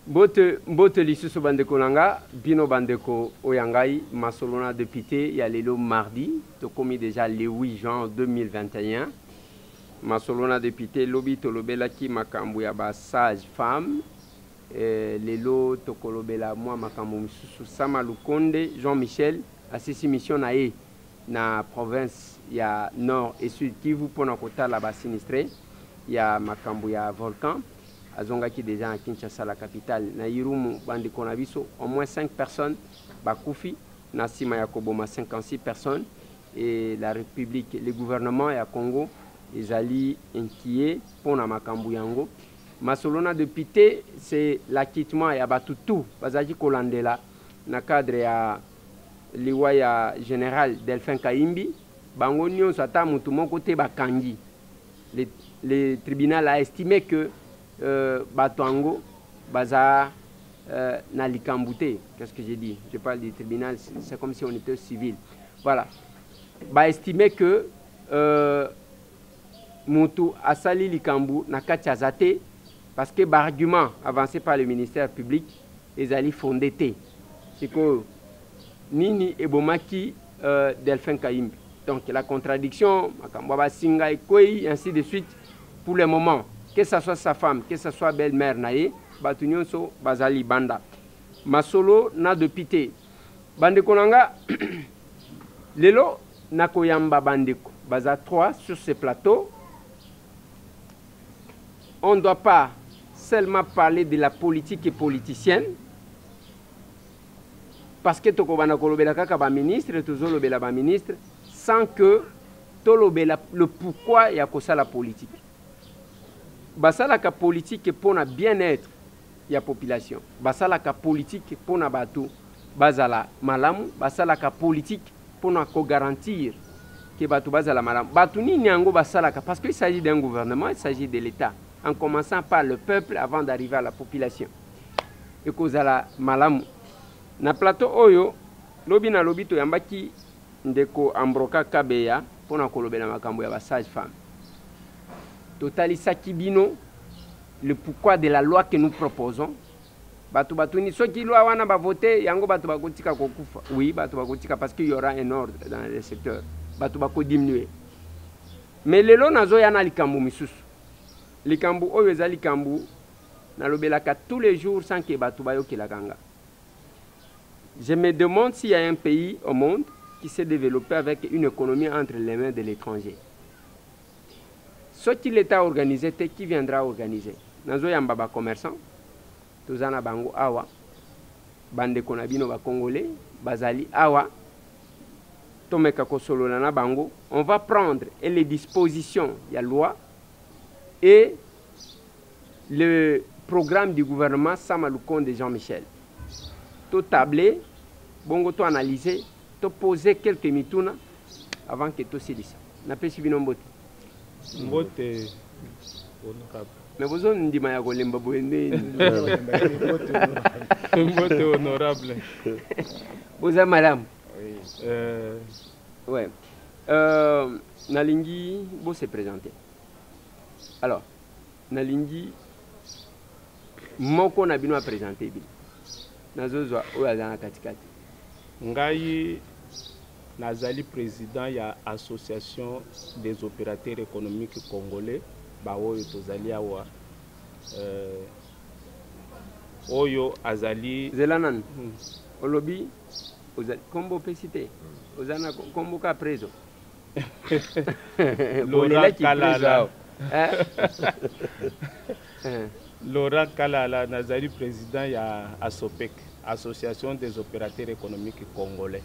Mbote lisusu bandeko nanga, bino bandeko oyangai, masolona député, il y a le mardi, to commis déjà le 8 juin 2021. Masolona député, lobi tolobela ki makambu ya ba sage femme, lelo tokolobela moi makambu misusu Sama Lukonde, Jean-Michel, asisi mission na e na province ya Nord et Sud Kivu pona kotala ba sinistré, ya makambu ya volcan. Azongaki déjà à Kinshasa, la capitale. Na Irumu, bandi konabiso, au moins 5 personnes, Bakoufi, Nassima Yakoboma, 56 personnes, et la République, le gouvernement et à Congo, ils allaient inquiets pour Namakambu Yango. Masolona de Pité, c'est l'acquittement et Abatutu, Bazaki Kolandela, na cadre ya Liwaya général Delphin Kaimbi, Bango Nyon Sata Moutoumon côté Bakangi. Le tribunal a estimé que Batuango, Baza, Nalikambouté, qu'est-ce que j'ai dit? Je parle du tribunal, c'est comme si on était civil. Voilà. Bah estimé que Moutou Asali Likambu Nakachazate, parce que l'argument avancé par le ministère public, ils allaient fonder. C'est que Nini Ebomaki Delphin Kaimbi. Donc la contradiction, Singa et Koi, ainsi de suite, pour le moment. Que ce soit sa femme, que ce soit belle-mère, naïe, Batunyon so Bazali Banda. Masolo na de pité. Bandeko nanga, lelo nakoyamba bandeko. Baza 3 sur ce plateau. On ne doit pas seulement parler de la politique et politicienne. Parce que tokobana kolobela kaka ba ministre, toujours lobela ba ministre, sans que tolobela le pourquoi ya kosa la politique. Basalaka politique pour le bien-être de la population. Basalaka politique pour le bateau. Basala malamu. Basalaka politique pour nous garantir que bateau basala malamu. Bateau ni nyango basalaka parce qu'il s'agit d'un gouvernement, il s'agit de l'État. En commençant par le peuple avant d'arriver à la population. Et kozala malamu. Na plateau oyo, lobi na lobi to yambaki ndeko Ambroka Kabeya pour nous kolobela makambo ya ba sage femme. Totalisa Kibino, le pourquoi de la loi que nous proposons. Batu batuni, ceux qui loi wana ba voter, yango batu bakotika kokufa. Oui, batu bakotika parce qu'il y aura un ordre dans le secteur. Batu bako diminuer. Mais lelo nazo yana likambu misusu. Likambu oyo eza likambu na lobelaka tous les jours sans que batu bayoki la ganga. Je me demande s'il y a un pays au monde qui s'est développé avec une économie entre les mains de l'étranger. Ce qui l'État organisé, qui viendra organiser? Nazo yamba commerçant, tozana bango awa, bande konabino ba congolais, bazali awa, tomeka kosolo na bango. On va prendre les dispositions, il y a loi et le programme du gouvernement Sama Lukonde Jean-Michel. To tabler, bongo to analyser, to poser quelques mituna avant que to se dise. Na pesi bino mbote. Mbote honorable. Mais vous avez dit que vous Mbote honorable. Vous avez madame. Oui. Ouais. Nalingi, vous se présenter. Alors, Nalingi, moko nabino a présenté. Nazozwa oazana katikati. Ngai Nazali président de l'association des opérateurs économiques congolais, Baoyo Tozali Awa. Oyo Azali. Zelanan. Olobi, Combo Pesité. Ozana Combo Caprezo. Laurent Kalala. Laurent Kalala, Nazali président de l'ASOPEC, Association des opérateurs économiques congolais.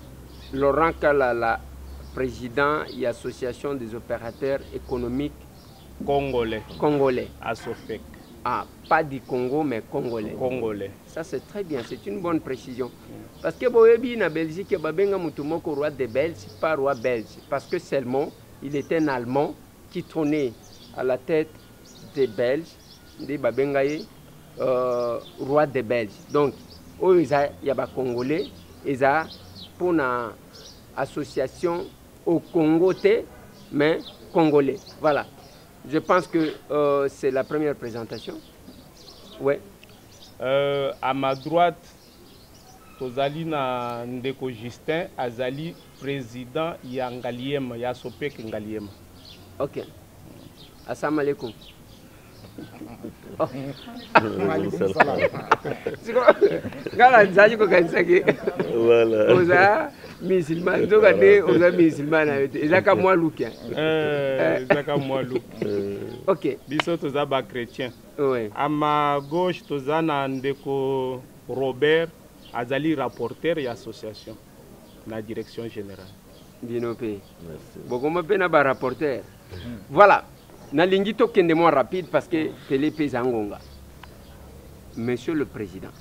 Laurent Kalala, président de l'Association des opérateurs économiques congolais. ASOPEC. Ah, pas du Congo, mais congolais. Congolais. Ça, c'est très bien, c'est une bonne précision. Parce que Boyebi, en Belgique, Babenga Moutoumoko, roi des Belges, pas roi belge. Parce que seulement, il était un Allemand qui trônait à la tête des Belges, des Babengaye, roi des Belges. Donc, il y a des Congolais, il y a pour une association au Congo, mais congolais. Voilà. Je pense que c'est la première présentation. Oui. À ma droite, tozali na ndeko Justin azali président ya Ngaliema ya Sopek Ngaliema. Ok. Assalamu alaikum. Ngala nzaji ko kanisa ke. Voilà. Oza musulman, donc ade oza musulman na yote. Ezaka moi lukia. Ezaka moi luk. Ok. Biso toza ba chrétien. Ouais. À ma gauche toza na ndeko Robert azali rapporteur ya association na direction générale. Binopé. Merci. Bokoma pe na ba rapporteur. Voilà. Nalingi to kende moins rapide parce que télé pesa ngonga. Monsieur le président.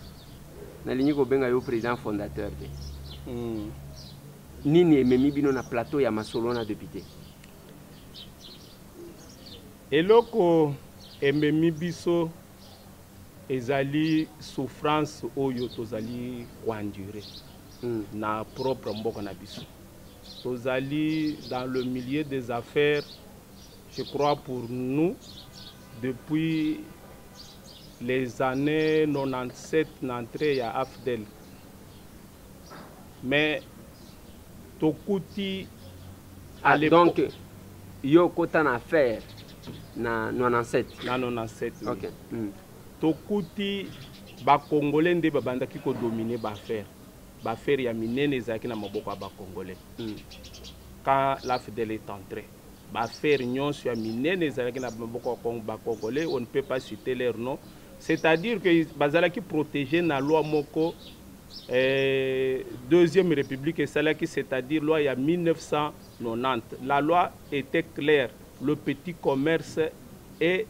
Nalingi ko benga yo président fondateur de. Nini ememi bino na plateau ya masolo na député. Eloko ememi biso ezali souffrance oyo tozali koendure na propre mboka na biso. Tozali dans le milieu des affaires, je crois pour nous, depuis les années 97, n'entrée à AFDEL. Mais Tokuti à l'époque. Donc, yo kotan affaire na 97. Na 97. Oui. Ok. Tokuti ba Congolais nde babandaki ko dominer ba affaire. Ba affaire ya minene ezaki na maboko ya ba Congolais. Quand l'AFDEL est entré. Ba faire nyonso ya minene ezalaki na maboko ba Congolais, on ne peut pas citer leur nom. C'est-à-dire que bazalaki protégé na loi moko deuxième république esalaki, c'est-à-dire loi ya 1990. La loi était claire, le petit commerce est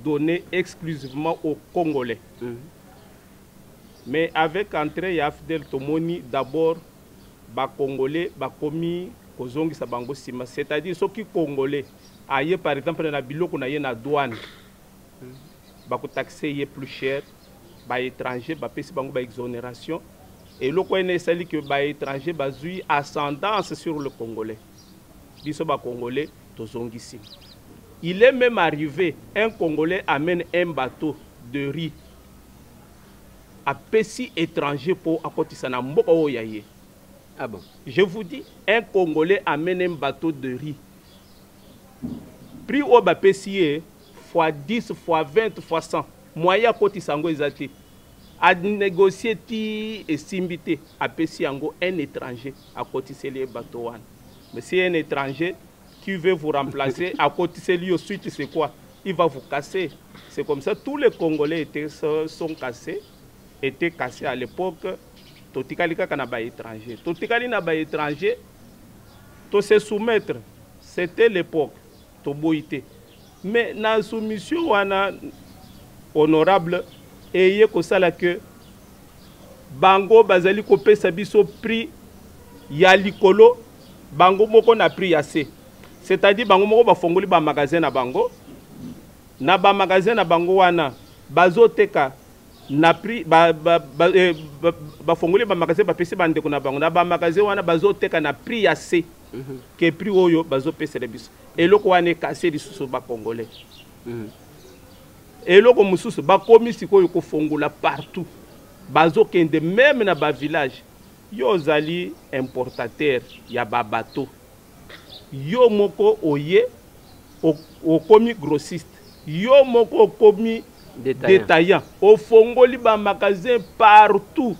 donné exclusivement aux Congolais. Mais avec entrée ya AFDEL tomoni d'abord ba Congolais ba komi kozongisa bango sima, c'est-à-dire ceux qui Congolais aye par exemple na biloko na ye na douane ba ko taxer ye plus cher, ba étranger ba pesi bango ba exonération, et loko ene sali que ba étranger ba zui ascendance sur le Congolais. Biso ba Congolais tozongisi. Il est même arrivé un Congolais amène un bateau de riz a pesi étranger pour akotisa na mboka o yaye. Ah bon? Je vous dis, un Congolais amène un bateau de riz. Prix au BAPCIE, fois 10, fois 20, fois 100. Moyen côté sango ezati. A négocier ti et simbité à Pessiango un étranger à cotiser les bateaux. Mais si un étranger qui veut vous remplacer à cotiser lui ensuite, c'est quoi? Il va vous casser. C'est comme ça, tous les Congolais sont cassés, étaient cassés à l'époque. Totikali kaka na ba étranger. Totikali na ba étranger, to se soumettre, c'était l'époque, to boité. Mais na soumission wana honorable, eye ko sala que bango bazali ko pesa biso prix ya likolo, bango moko na prix ya C. C'est-à-dire bango moko ba fongoli ba magasin na bango. Na ba magasin na bango wana bazoteka na prix ba fongoli ba magasin ba pesi bande ko na bango na ba magasin wana bazoteka na prix ya C que prix oyo bazo pesa de biso eloko wana cassé lisusu ba Congolais eloko mususu ba komi sikoyo ko fongola partout bazo kende même na ba village yo zali importateur ya ba bateau yo moko oye o komi grossiste yo moko komi détaillant au fongoli ba magasin partout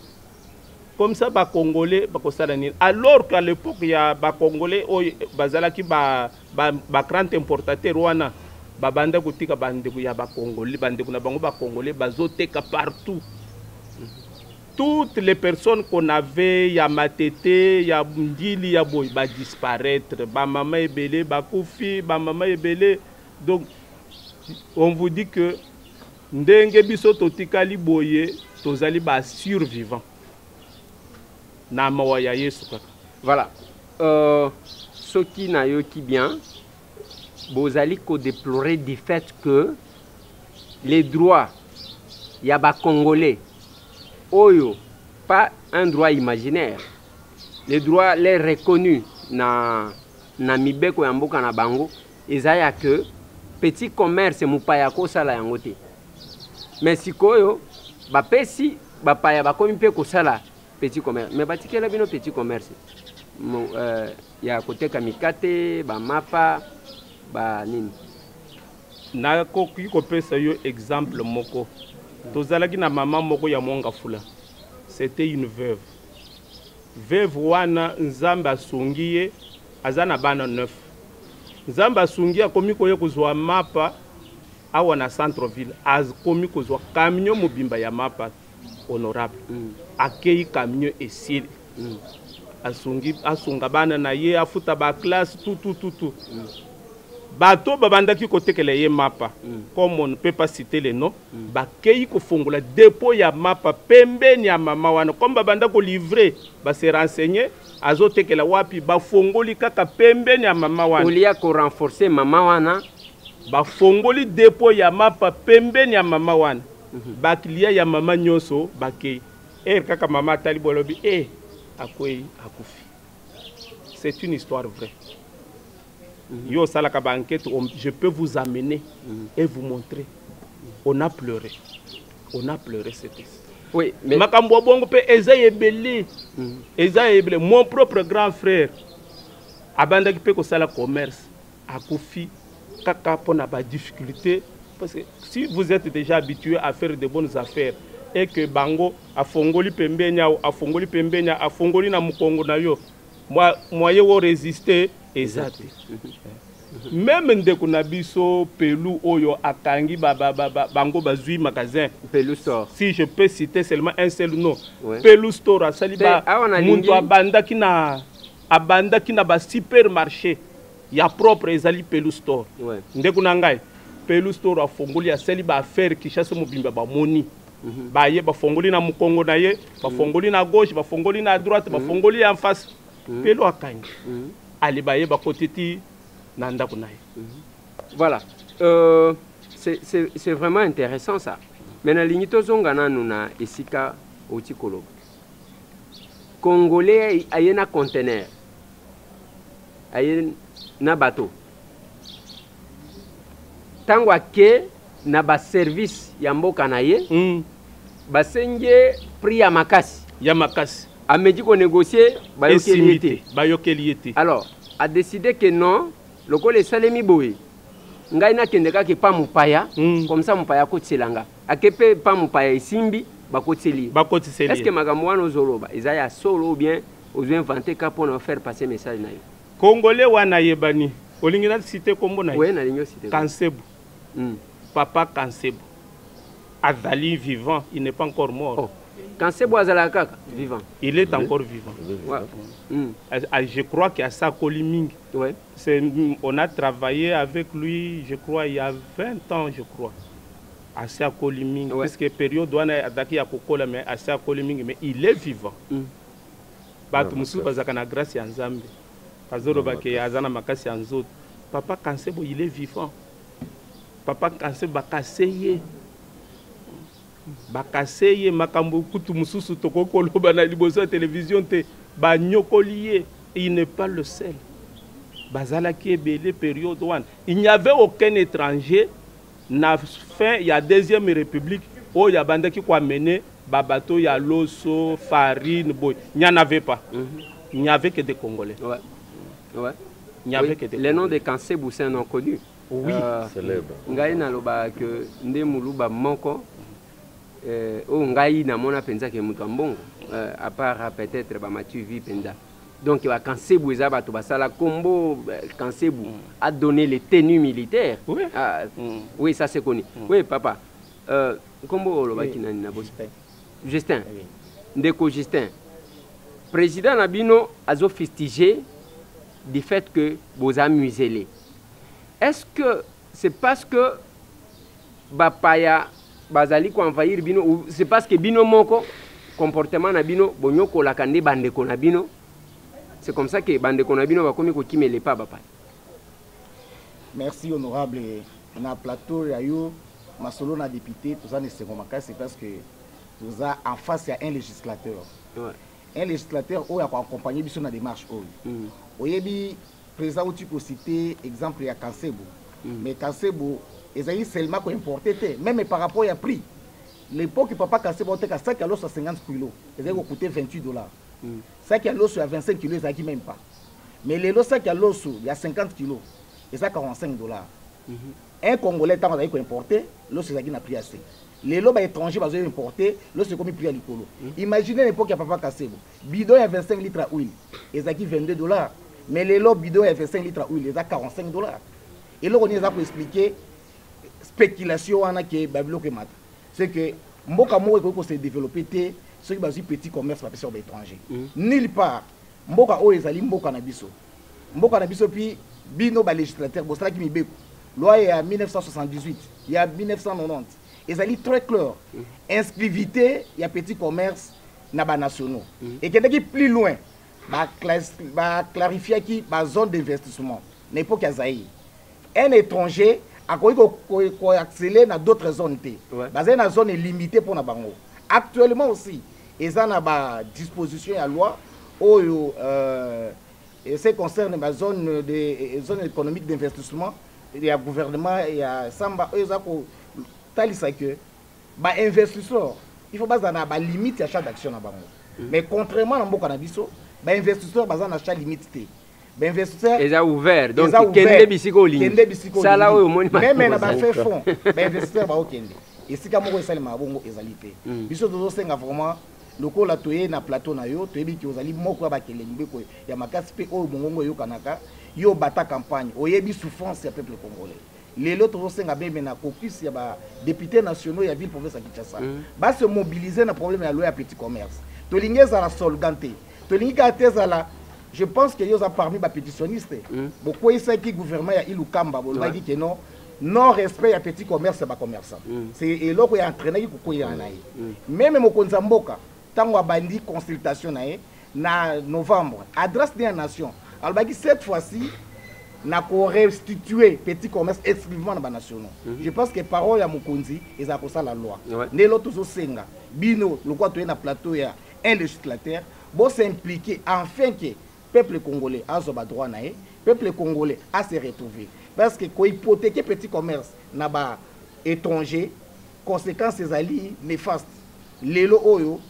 comme ça ba Congolais ba kosalanir, alors qu'à l'époque il y a ba Congolais o bazalaki ba grand importateur wana ba banda kutika bande ku ya ba Congolais bande kuna bango ba Congolais bazoteka partout. Toutes les personnes qu'on avait, ya matete, ya ndili, ya boy, ba disparaître, ba maman ebele, ba koufi, ba maman ebele. Donc on vous dit que ndenge biso totikali boye tozali ba survivant na mawaya Yesu kaka. Voilà. Ce qui n'a eu qui bien, bozali ko déplorer du fait que les droits ya ba Congolais oyo pas un droit imaginaire, les droits les reconnus na mibeko ya mboka na bango ezaya que petit commerce mupaya ko sala yango te. Mais sikoyo bapesi bapaya bakomi mpe kosala petit commerce mais batikela bino petit commerce ya koteka mikate bamapa banini nakoki kopesa yo exemple moko tozalaki na mama moko ya Mongafula c'était une veuve wana nzambe asungi ye aza na bana 9 nzambe asungi akomi koye kozwa mapa awa na centre ville akomi kozwa camion mobimba ya mapa honorable akei camion esili asunga bana na ye afuta ba classe tout bato babandaki kotekela ye mapa comme on ne peut pas citer les noms bakei kofongola dépôt ya mapa pembeni ya mama wana comme babanda ko livrer ba se renseigner azotekela wapi bafongoli kaka pembeni ya mama wana olia ko renforcer mama wana bafongoli dépôt ya mapa pembeni ya mama wana baklia ya mama nyonso bakei kaka mama atali bolobi akwei akufi. C'est une histoire vraie. Yo salaka ba enquête, je peux vous amener et vous montrer. On a pleuré cette histoire. Oui, mais makambo bongo pe ezayebele. Ezayebele mon propre grand frère abandaki pe ko sala commerce akufi kaka pona ba difficulté parce que si vous êtes déjà habitué à faire de bonnes affaires et que bango afongoli pembenya afongoli na mukongo na yo moyen wo résister exact même ndeko na biso pelu oyo akangi bango bazui magasin Pelu Store, si je peux citer seulement un seul nom Pelu Store asali ba muntu abandaki na ba supermarché ya propre ezali Pelu Store ndeko na ngai Pelu Store afongoli asali ba affaire kishasa mobimba ba moni baye bafongoli na mukongo na ye bafongoli na gauche bafongoli na droite bafongoli en face Pelu akangi ali baye bakotiti na ndako na ye. Voilà, c'est vraiment intéressant ça. Mais na lignito zongana nuna esika otikolo Congolais ayena conteneur ayena bateau tango ake na ba service ya mboka na ye basenge prix ya makasi amedi ko négocier bayokeli ete alors a décidé que non lokole salemi boye ngai na kendeka ke pa mupaya comme ça mupaya ko tselanga akepe pa mupaya isimbi bakoteli est-ce que makambo wana ozoloba ezaya solo ou bien ozo inventer ka pour faire passer message na yo Congolais wana yebani olingi na cité kombo na yo oui na lingo cité Kansebu papa Kansebu azali vivant, il n'est pas encore mort. Kansebu azala kaka vivant, il est encore vivant. Je crois qu'il y a ça Koliming. On a travaillé avec lui, je crois, il y a 20 ans, je crois. À ça Koliming, parce que période où on a attaqué à Kokola, mais à ça Koliming, mais il est vivant. Batu musu bazaka na grâce ya Nzambe. Kazoro bake azana makasi ya nzoto. Papa Kansebu il est vivant. Papa Kansebu bakaseye makambo kutu mususu tokokoloba na liboso ya télévision te banyokoliye. Il n'est pas le seul. Bazalaki ebele période one. Il n'y avait aucun étranger na fin ya deuxième république où ya bandaki kwa mener babato ya loso farine boy. Il n'y en avait pas. Il n'y avait que des Congolais. Il n'y avait que des le nom de Kansebu c'est un nom connu. Oui, célèbre. Ngai na loba que ndemuluba moko ngai na mona penza ke mutu mbongo à part peut-être ba Mathieu Vi penza. Donc il va Kansebu eza bato basala combo Kansebu a donné les tenues militaires. Oui, ça c'est connu. Oui papa. Combo loba kinani na boss. Justin. Ndeko Justin. Président Nabino a fustigé du fait que vous amusez. Est-ce que c'est parce que Bapaya Bazali ko envahir bino ou c'est parce que bino moko comportement na bino bonyoko la kande bandeko na bino? C'est comme ça que bandeko na bino ba komi ko kimele pa Bapaya. Merci honorable na plateau ya yo masolo na député tout ça ne c'est c'est parce que nous a en face il y a un législateur. Un législateur qui a accompagné biso na démarche oyebi président tu peux citer exemple il y a Kansebu mais Kansebu ils ont seulement importé même par rapport à prix l'époque papa cassé boté ka sac à l'os à 50 kg ils avaient coûté 28 dollars sac à l'os à 25 kg ça qui même pas mais les sac à l'os il y a 50 kg et ça 45 dollars un congolais tant qu'on importé l'os ça qui n'a pris assez les lots étrangers ils ont importé l'os c'est comme prix à l'icolo imaginez l'époque à papa cassé bidon il y a 25 litres à huile et ça qui 22 dollars mais les lots bidon il y a 25 litres à huile et ça 45 dollars et là on est là pour expliquer spéculation on a qui babilo que mat c'est que mboka moko ko se développer té ceux qui bazi petit commerce ba pesa étranger nulle part mboka o ezali mboka na biso puis bino ba législateur bo sala ki mibeko loi ya 1978 il y a 1990 ezali très clair inscrivité il y a petit commerce na ba nationaux et qui plus loin ba clarifier qui ba zone d'investissement n'importe ya Zaïre un étranger a accélérer dans d'autres zones. Basé dans une zone limitée pour Nabango. Actuellement aussi, ils ont une disposition à la loi et ce concerne la zone économique d'investissement. Il y a gouvernement, il y a Samba, ils ont que investisseurs, il faut baser dans limite à chaque action. Mais contrairement à Mboka Nabiso, investisseurs basent dans chaque limite. Investisseurs ils ont ouvert donc kende bisiko ligne ça là au monde même na ba fait fond investisseurs ba okende et si kamoko esali mabongo ezalité biso tozo senga vraiment lokola toye na plateau na yo toyebi ki ozali moko ba kelengi ko ya makasi pe o mongongo yo kanaka yo bata campagne oyebi souffrance ya peuple congolais lelo tozo senga bembe na caucus ya ba députés nationaux ya ville province ya Kinshasa ba se mobiliser na problème ya loi ya petit commerce to lingeza la solgante to linga teza la je pense que y a parmi les pétitionnistes. Beaucoup de ceux qui gouvernement y a Ilukamba, ils disent que non respect à petit commerce c'est pas commerçant. C'est là qu'il y a entraîné qui y a même mon Konzamboka, tant qu'on a bandi consultation na novembre, adresse des nations. Alors cette fois-ci, n'a qu'on restituer petit commerce exclusivement dans les nationaux. Je pense que parole à Mokonzi ils ont ça la loi. Ne l'autre toujours senga. Bino, le quoi tu es na plateau y a un législateur, bon s'impliquer enfin que peuple congolais a son droit naé, peuple congolais a se retrouver parce que quand hypothéquer petit commerce na ba étranger conséquences ali néfastes lelo oyo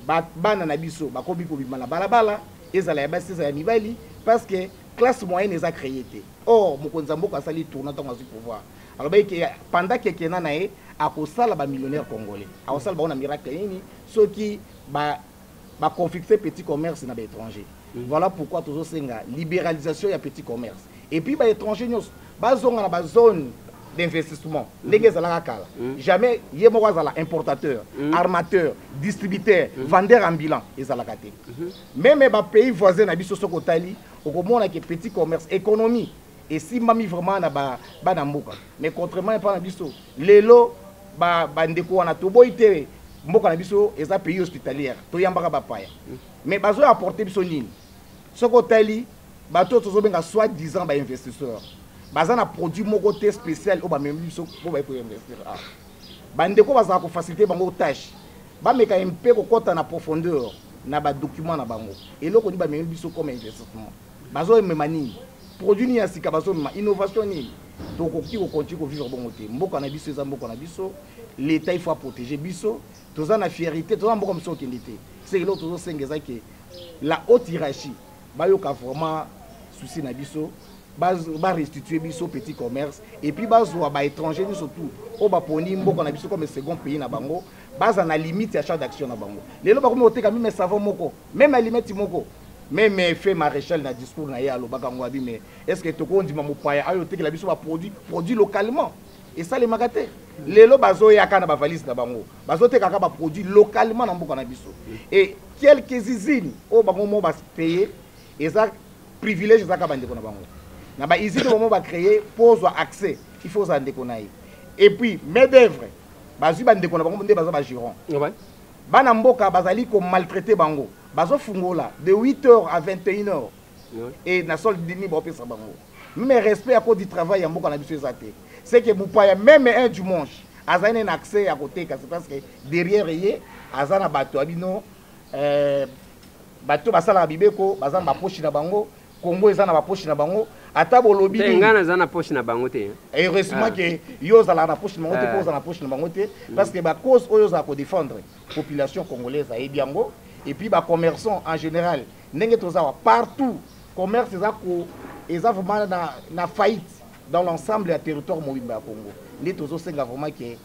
ba bana na biso ba kobi ko bima na balabala ezala ya basi za mibali parce que classe moyenne les a créé or mokonza mboka sali tourna dans le pouvoir alors que pendant que kena naé a ko sala ba millionnaire congolais a ko sala ba on a miracle ni ceux qui ba confixer petit commerce na ba étranger. Voilà pourquoi toujours c'est la libéralisation du petit commerce. Et puis les étrangers nous basons dans la zone d'investissement. Jamais il y a importateur, armateur, distributeur, vendeur ambulant et ça la gâté. Même les pays voisins na biso sokotali, au moment où petit commerce, économie et si mami vraiment na ba mboka. Mais contrairement pas na biso, lelo ba ndeko na to boité mboka na biso et ça pays hospitalière. To yambaka ba paya. Mais bazo apporter biso nini. Soko tali bato tozo benga soit 10 ans ba investisseur. Bazana produit moko te spécial o ba même biso pour ba investir. Bandeko bazana ko faciliter bango tâche. Ba meka mpe ko kota na profondeur na ba document na bango. Et loko ni ba même biso comme investissement. Bazo memani produit ni ya sika bazo innovation ni. Donc qui ko continue ko vivre bon côté. Mboka na biso mboka na biso, l'état il faut protéger biso. Toza na fierté, toza mboka mso kendité. C'est l'autre tozo sengeza que la haute hiérarchie bayoka vraiment souci na biso ba restituer biso petit commerce et puis bazwa ba étranger surtout o ba poni mboka na biso comme second pays na bango baza na limite ya charge d'action na bango lelo ba komi oteka même savon moko même alimenti moko même fait maréchal na discours na yalo bakango abi mais est-ce que toko ndima mopaya ayo teki la biso ba produit localement et ça les magaté lelo bazo yaka na ba valise na bango bazo teka ka ba produit localement na mboka na biso et quelques usines au bango mo ba payer et ça privilège ça ka bande ko na bango na ba usine mo ba créer pose accès il faut ça ndeko na et puis main d'œuvre bazu bande ko na bango nde bazo ba giron bana mboka bazali ko maltraiter bango bazo fungola de 8h à 21h et na sol dini ba pesa bango mais respect à cause du travail ya mboka na biso ezate c'est que mupaya même un dimanche azana un accès à côté c'est parce que derrière yé azana bato abino bato basala bibeko bazana ba poche na bango Congo ezana ba poche na bango atabo lobby ngana za na poche na bango te et heureusement que yo za la poche na bango te pose na poche na bango te parce que ba cause oyo za ko défendre population congolaise a ebiango et puis ba commerçants en général ndenge toza partout commerce eza vraiment na faillite dans l'ensemble du territoire mobimba ya Congo ndi tozo senga vraiment que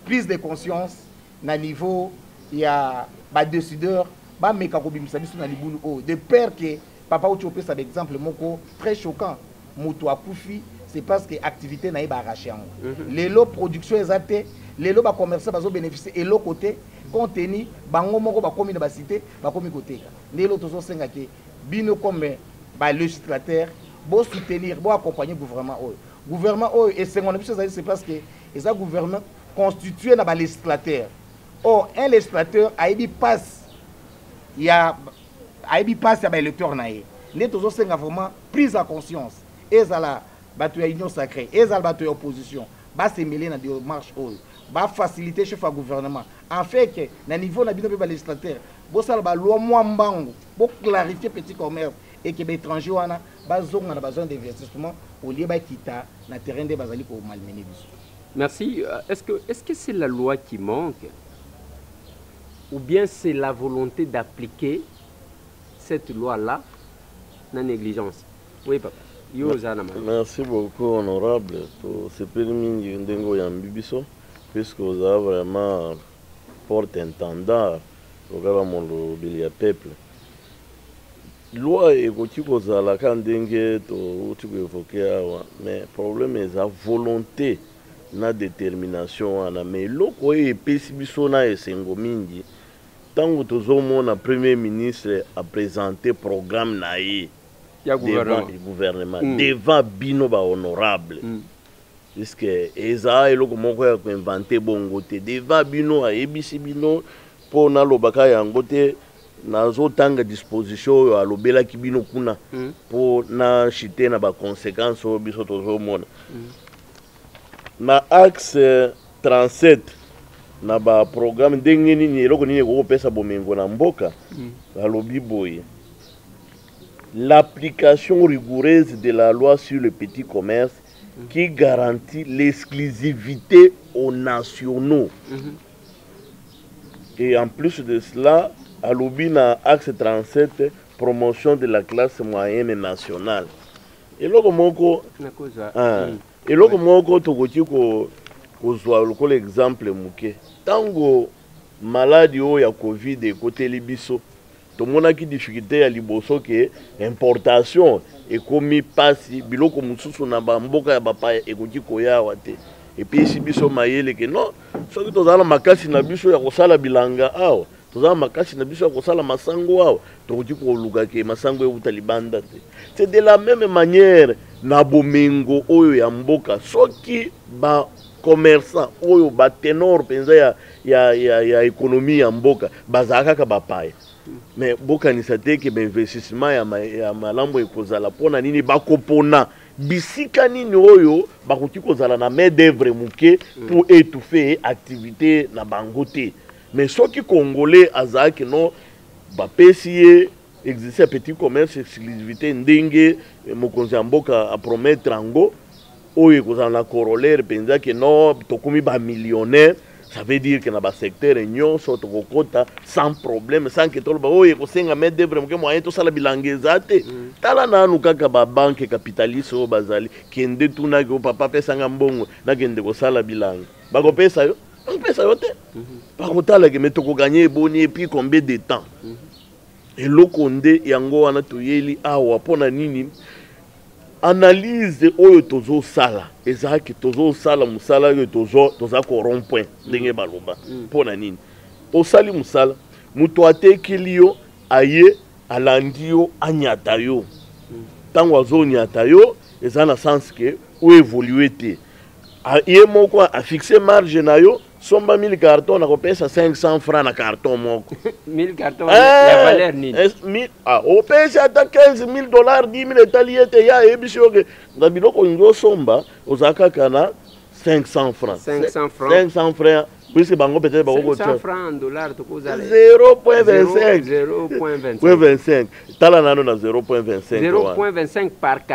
prise de conscience na niveau ya ba décideur ba meka ko bimisa biso na libulu o de peur que papa ou tu opé ça d'exemple moko très choquant moto akufi c'est parce que activité na ba arraché en les lots production ezate les lots ba commerçants bazo bénéficier et l'autre côté contenu bango moko ba komi na ba cité ba komi côté ndi lo tozo senga que bino comme ba législateur bo soutenir bo accompagner gouvernement et c'est parce que les gouvernement constitué na ba législateur un législateur a dit passe il y a ba électeur na ye les tozo senga vraiment prise en conscience et ça la bato ya union sacrée et ça bato ya opposition ba se mêler na démarche ba faciliter chef gouvernement en fait que na niveau na bino ba législateur bo sala ba loi mbango bo clarifier petit commerce et que les étrangers ont besoin d'investissement au lieu de quitter le terrain de Bazali pour malmener. Merci. Est-ce que c'est la loi qui manque ou bien c'est la volonté d'appliquer cette loi-là dans la négligence? Oui, papa. Merci beaucoup, honorable, pour ce permis de puisque vous avez vraiment porte-intendant au peuple. Loi ekoti kozala ka ndenge to évoqué mais problème est la volonté na détermination wana mais loko epesi biso na esengo mingi tango tozomona premier ministre a présenté programme na ye ya gouvernement devant bino ba honorable puisque eza eloko moko ya inventé bongo te devant bino a ebisi bino po na lobaka yango te nazo tanga disposition yo alobela kibino kuna pour na chiter na ba conséquences au biso tozo mona na axe 37 na ba programme ndenge nini eloko nini ko pesa bomengo na mboka alobi boye l'application rigoureuse de la loi sur le petit commerce qui garantit l'exclusivité aux nationaux et en plus de cela alobi na axe 37 promotion de la classe moyenne nationale eloko moko eloko moko tokoti kozwa lokola exemple muke tango maladi oyo ya covid ekoteli biso tomonaki difficulté ya liboso ke importation ekomi pasi biloko mosusu na bamboka ya bapaya ekoki koyawa te epesi biso mayele ke non soki tozala makasi na biso ya kosala bilanga awa tozala makasi na biso ya kosala masango awa tokoki koluka ke masango euta libanda te. C'est de la même manière na bomengo oyo ya mboka soki ba commerçant oyo ba tenor penza ya économie ya mboka bazaka ka bapaya mais boka ni sateke ba investissement ya malambo ekozala pona nini bakopona bisika nini oyo bakoki kozala na main d'œuvre muke pour étouffer activité na bangote. Mais ce qui congolais azaki non ba pesier existe petit commerce exclusivité ndenge mokonzi mboka a promettre ango oyo kozala na corollaire penza que non tokomi ba millionnaire. Ça veut dire que dans le secteur union soto kokota sans problème sans que tolo ba oyo kosenga main d'œuvre muke moyen to sala bilangeza te tala nanu kaka ba banque capitaliste o bazali kende tuna ko papa pesa ngambongo na kende ko sala bilanga bako pesa yo on pesa yo te bakotala ke metoko gagner boni et puis combien de temps et lokonde yango wana toyeli awa pona nini analyse oyo tozo sala ezaki tozo sala musala yo toza ko rond point ndenge baloba pona nini osali musala muto atekili yo aye alandi yo anyata yo tango azonyata yo eza na sens que ou évoluer te ye moko a fixé marge na yo somba 1000 cartons na kopesa 500 francs na carton moko 1000 cartons ya valeur nini o pesa ata $15,000 $10,000 etaliete ya ebisi yoke na biloko ngo somba ozaka kana 500 francs 500 francs puisque bango peut-être 500 francs en dollars 0.25 0.25 tala nano na 0.25 0.25 par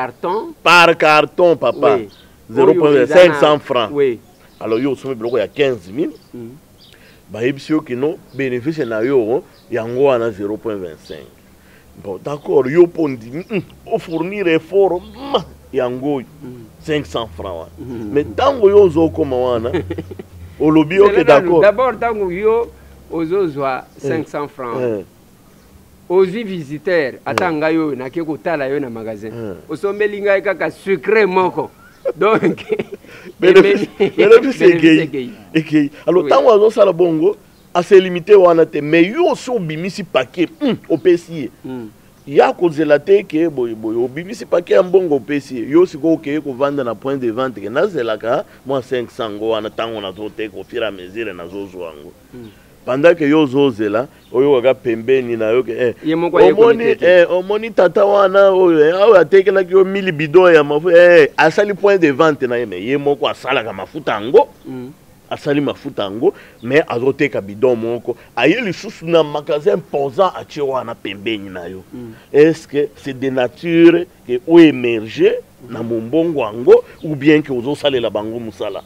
carton papa oui. 0.500 francs oui. alors yo somme biloko ya 15 000 bayebisi yo kino bénéfice na yo yango wana 0.25 bon d'accord yo pondi o fournir effort yango 500 francs mais tango yo ozokoma wana olobi ok d'accord d'abord tango yo ozozwa 500 francs ozwi visiteur ata ngai oyo nake kotala yo na magasin osombeli ngai kaka secret moko donc bénéfice ekei alors tango azosala bongo ase limité wana te mais yo so obimisi paquet opesi ye ya kozela te ke boye obimisi paquet ya mbongo opesi ye yo sikoyo okeye kovanda na point de vente ke nazelaka mwa 500 ngo wana ntango nazoteka au fur et à mesure nazozwa yango pendant que yo ozozela oyo kaka pembeni na yo ke omoni tata wana oyo atekelaki yo 1000 bidon ya mafuta asali point de vente na ye me ye moko asalaka mafuta yango asali mafuta yango mais azoteka bidon moko aye lisusu na magasin imposant atie wana pembeni na yo est-ce que c'est de nature ke oémerge na mombongo yango ou bien ke ozosalela bango musala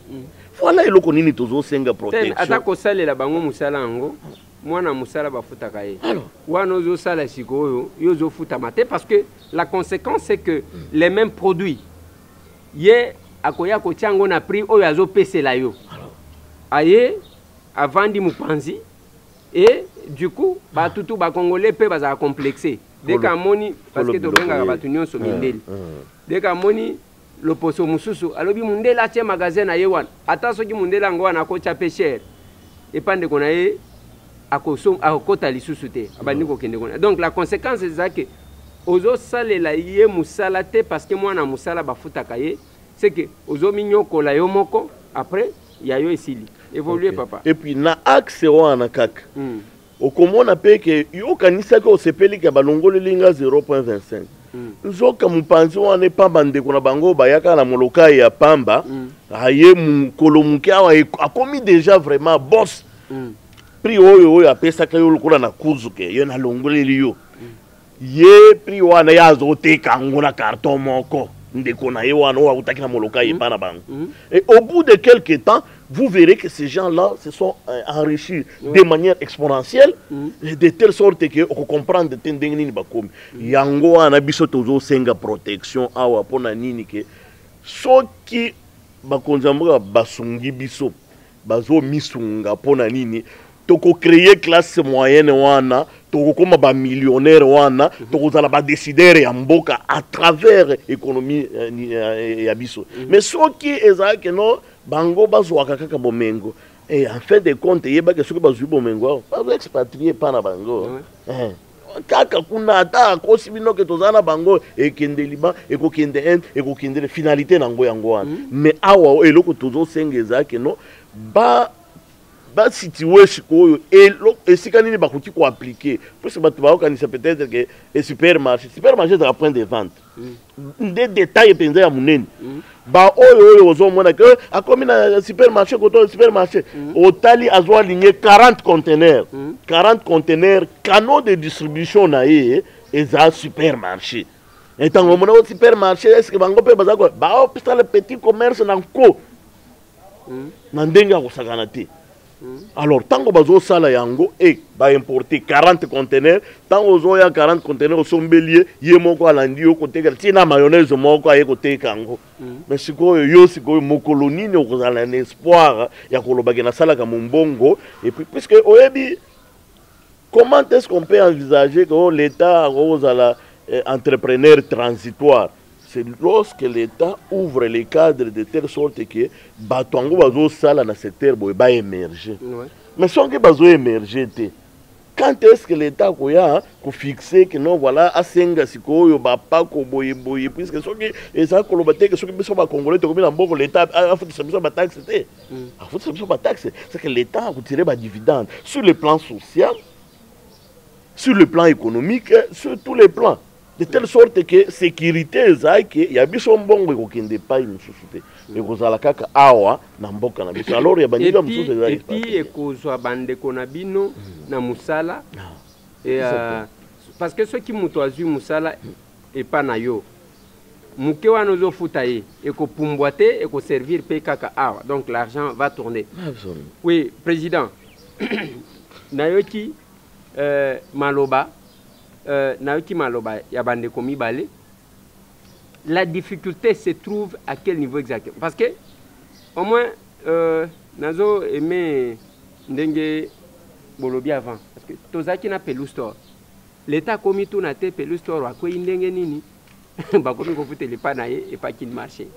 voilà eloko nini tozosenga protection ata kosalela bango musala yango mwana musala bafutaka ye wana ozosala sikoyo yo ozofutama te parce que la conséquence c'est que les mêmes produits ye akoya kotia yango na prix oyo azopesela yo aye avandi mupanzi et du coup batutu bakongolais pe bazala complexé dès kamoni parce que tobengaka batu nyonso mindeli dès kamoni loposo mususu alobi mundele atie magasin na ye wana ata soki mundele yango wana akotya pe cher epandeko na ye akokota lisusu te abandi kokende kuna donc la conséquence eza ke ozosalela ye musala te parce que mwana musala bafutaka ye c'est que ozominyokola yo moko après ya yo esili évoluer papa et puis na axe wana kaka okomona pe ke yo kanisaki osepeli ke balongolelinga 0.25 nzoka mupanzi wana epamba ndeko na bango bayaka na molokai ya pamba aye mukolo muke awa akomi déjà vraiment boss prix oyo apesaka yo lokola na kuzuke yo na longoleli yo ye prix wana ya azoteka ngo na carton moko ndeko na ye wana oyo akutaki na molokai epana bango et au bout de quelques temps vous verrez que ces gens-là se sont enrichis de manière exponentielle, de telle sorte que on comprend de tendengini bakomi. Yango wana biso tozo senga protection awa pona nini ke soki bakonzambuka basungi biso bazo misunga pona nini toko créer classe moyenne wana toko koma ba millionnaire wana toko zala ba décideur ya mboka à travers économie ya biso. Mais soki ezaki no bango bazwaka kaka bomengo et en fait de compte yeba ke soki bazwi bomengo bazo expatrier pana bango kaka kuna ata kosi bino ke tozana bango ekende liba ekokende ekokende finalité nango yango wana mais awa eloko tozo sengeza ke no ba situé sikoyo esika nini bakoki ko appliquer parce que bato baokanisa peut-être que supermarché c'est un point de vente des détails penza ya munene ba oyo ozomona que akomi na supermarché koto supermarché otali azwa ligné 40 conteneurs canaux de distribution na ye eza supermarché etango mona au supermarché est-ce que bango pe bazako ba opita le petit commerce na ko na ndenga ko sakana te. Alors, tant que bazo sala yango ba importer 40 conteneurs, tant ozo ya 40 conteneurs au sombelier, ye moko alandi yo kote ka tina mayonnaise moko aye kote kango. Mais sikoyo yo sikoyo mokoloni ne kozala na espoir ya kolobake na sala ka mbongo et puis puisque oyebi comment est-ce qu'on peut envisager que l'état ozala entrepreneur transitoire? C'est lorsque l'État ouvre les cadres de telle sorte que Batongo bazo sala na secteur boy ba émerger. Mais sans que bazo émerger te. Quand est-ce que l'État koya ko fixer que non voilà asenga sikoyo ba pa ko boye puisque soki eza ko lobate que soki biso ba congolais to komina mboko l'État a fait ça ba taxe te. A fait ça ba taxe, c'est que l'État a tiré ba dividende sur le plan social, sur le plan économique, sur tous les plans. de telle sorte que sécurité ezaki ya biso mbongo ekokende pai mosusu te ekozala kaka awa na mboka na biso alors ya bandeko mosusu ezali et puis ekozwa bandeko na bino na musala parce que ceux qui moto azwi musala epa na yo muke wana ozofuta ye ekopumbwa te ekoservir mpe kaka awa donc l'argent va tourner. Oui président nayoki maloba ya bandeko mibale. La difficulté se trouve à quel niveau exactement? Parce que au moins nazo aimé ndenge bolobi avant parce que tozaki na Pelu Store l'état komi tout na te Pelu Store akoyi ndenge nini bakomi kofutela epa na ye epa kini marché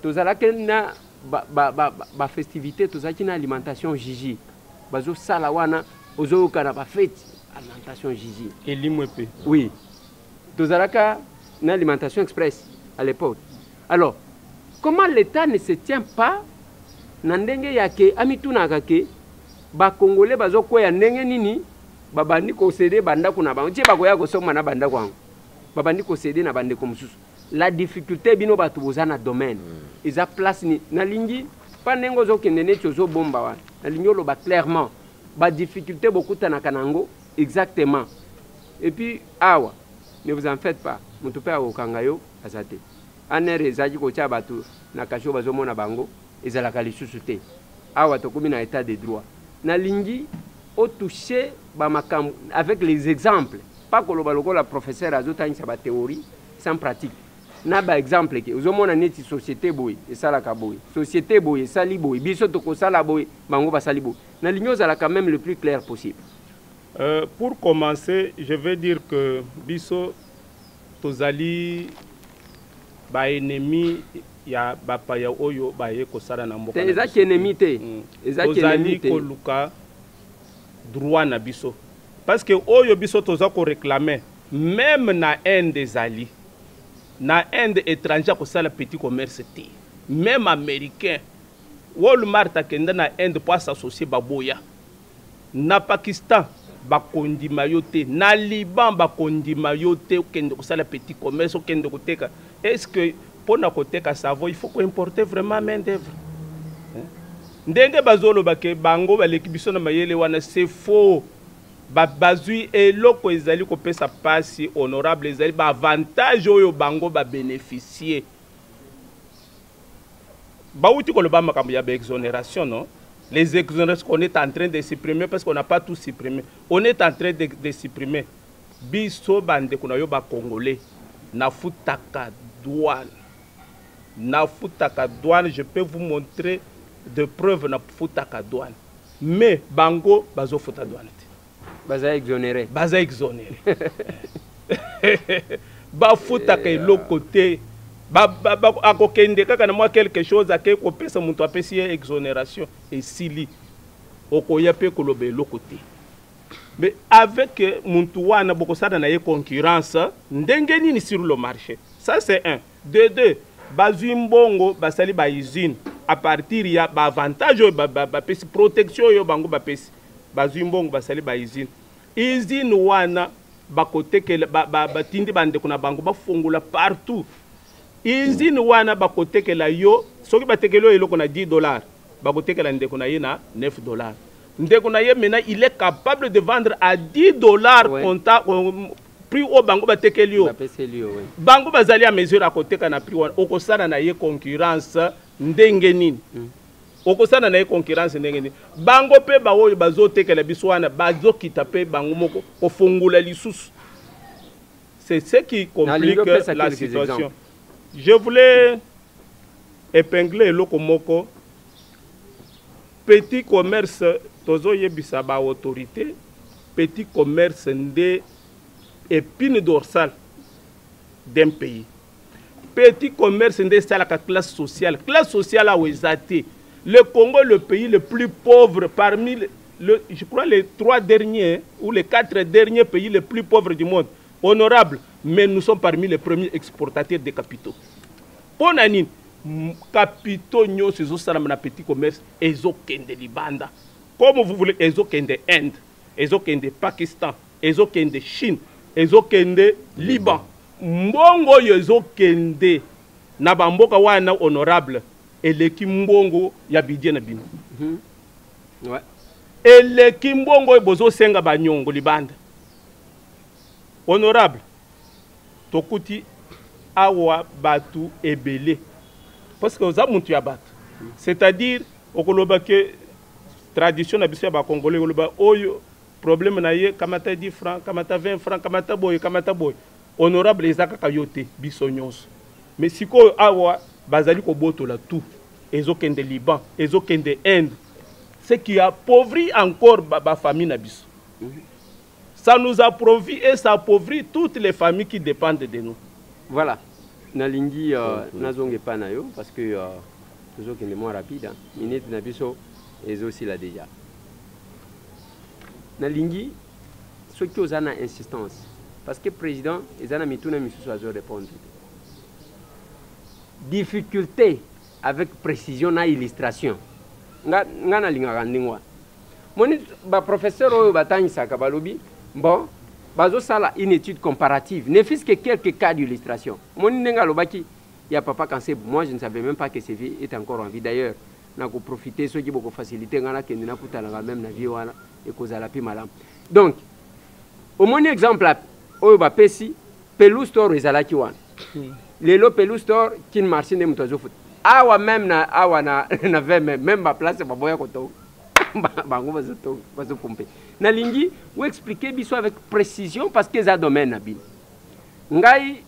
tozalaki na bafestivité tozalaki na alimentation Gigi bazosala wana ozoyoka na bafete alimentation Gigi elimwepe. Oui tozalaka na alimentation express à l'époque. Alors comment l'état ne se tient pas na ndenge yake amitunaka ke bakongole bazokwea ndenge nini babandi kosede bandako na bango tie bakoya kosoma na bandako yango babandi kosede na bandeko mosusu. La difficulté bino bato boza na domaine eza place ni nalingi pa ndenge ozokende neti ozobomba wana nalingi oloba clairement ba difficulté bokutanaka nango exactement. Et puis awa ne vous en faites pas moto pe akokanga yo aza te anere ezalaki kotia bato na kasho bazomona bango ezalaka lisusu te awa tokomi na état de droit nalingi otoucher bamakambo avec les exemples pas koloba lokola professeur azotangisa bathéorie sans pratique na baexemple ke ozomona neti société boye esalaka boye société boye esali boye biso tokosala boye bango basali boye nalingi ozala quand même le plus clair possible. Pour commencer, je vais dire que biso tozali ba ennemi ya bapaya oyo baye kosala na mboka te ezaki ennemi te ezaki ennemi te koluka droit na biso parce que oyo biso toza ko réclamer même na Inde ezali na Inde étranger kosala petit commerce te même américain Walmart akenda na Inde pour s'associer baboya na Pakistan bakondima yo te na Liban bakondima yo te okende kosala petit commerce okende koteka. Est-ce que pour na koteka savon il faut qu'on importe vraiment main d'œuvre ndenge bazolo bake bango baleki biso na mayele wana c'est faux bazui eloko ezali kopesa pasi honorable ezali ba avantage oyo bango ba bénéficier ba uti koloba makambo ya exonération non. Les exonérations qu'on est en train de supprimer parce qu'on n'a pas tout supprimé. On est en train de supprimer. Biso bande kuna yo ba congolais na futaka douane. Na futaka douane, je peux vous montrer de preuves na futaka douane. Mais bango bazo futa douane. Baza exonéré. Baza exonéré. Ba futaka eloko te. Akokende kaka na moi quelque chose ake kopesa muntu apesi exonération et sili okoya pe kolobe lokote mais avec muntu wana bokosada na ye concurrence ndenge nini sur le marché. Ça c'est un. De deux bazwi mbongo basali ba usine à partir ya ba avantage ba pesi protection yo bango ba pesi bazwi mbongo basali ba usine wana bakotekela batindi bande kuna bango bafungula partout. Usine wana bakotekela yo soki batekelo eloko na $10 bakotekela ndeko na ye na $9. Ndeko na ye maintenant il est capable de vendre à $10 ouais. Compta prix au bango batekeli yo bango bazali à mesure à koteka na prix wana okosana na ye concurrence ndenge nini okosana na ye concurrence ndenge nini bango pe ba oyo bazotekela biso wana bazokita pe bango moko kofungula lisusu. C'est ce qui complique la situation. Je voulais épingler Lokomoko. Petit commerce, tozo yebisa ba autorité. Petit commerce ndé épine dorsale d'un pays. Petit commerce ndé c'est la classe sociale. Classe sociale a ouezate. Le Congo est le pays le plus pauvre parmi je crois les 3 derniers ou les 4 derniers pays les plus pauvres du monde. Honorable, mais nous sommes parmi les premiers exportateurs de capitaux. Pour nani capitaux nyo ces salam na petit commerce ezokende libanda. Comme vous voulez ezokende Inde, ezokende Pakistan, ezokende Chine, ezokende Liban mbongo oyo ezokende na bamboka wana honorable eleki mbongo ya bidie na bino eleki mbongo oyo bozosenga banyongo libanda honorable tokuti awa batu ebele parce que oza mutu ya batu c'est-à-dire okoloba ke tradition na biso ya bakongolais okoloba oyo problème na ye kamata 10 francs kamata 20 francs kamata boy honorable eza kaka yo te biso nyonso mais sikoyo awa bazali kobotola tout ezokende Liban ezokende Inde ce qui appauvrit encore ba famille na biso ça nous appauvrit et ça appauvrit toutes les familles qui dépendent de nous. Voilà. Nalingi nazonge pa na yo parce que toujours qu'il est moins rapide. Minute na biso et aussi là déjà. Nalingi ce qui aux ana insistance parce que président ils ana mituna misusu azo répondre. Difficulté avec précision na illustration. Nga nalinga kandingwa. Moni ba professeur oyo batangisa ka balobi bon, bazo sala une étude comparative, ne fût-ce que quelques cas d'illustration. Mon nengalobaki, il y a papa quand c'est moi je ne savais même pas que ce vie est encore en vie d'ailleurs. N'a ko profiter ceux qui beaucoup faciliter ngana ke na kutala même na vie wana et kozala pi malam. Donc, au mon exemple oyo ba pesi Pelou Store ezalaki wana. Lelo Pelou Store kin marché ne mtozo foot. Awa même na 20 même ba place ba boya koto. Bango bazo pomper. Nalingi ou expliquer biso avec précision parce que ça domaine na bin. Ngai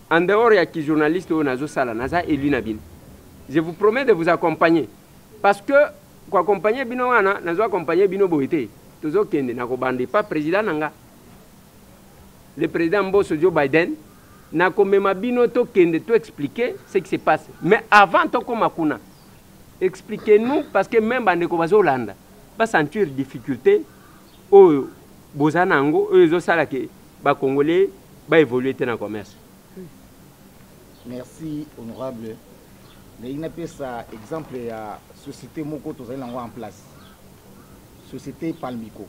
en dehors ya ki journaliste ou nazo sala naza élu na bin. Je vous promets de vous accompagner parce que ko accompagner bino wana nazo accompagner bino boité. Tozo kende na ko bande pas président nanga. Le président Mbosso Joe Biden na ko mema bino to kende to expliquer ce qui se passe. Mais avant to ko makuna expliquez-nous parce que même bande ko bazolanda ba sentir difficulté oyo bozanango oyo ezosala ke ba congolais ba évoluer dans le commerce. Merci honorable. Mais il n'a pas ça exemple à société moko tozali nango en place. Société Palmico.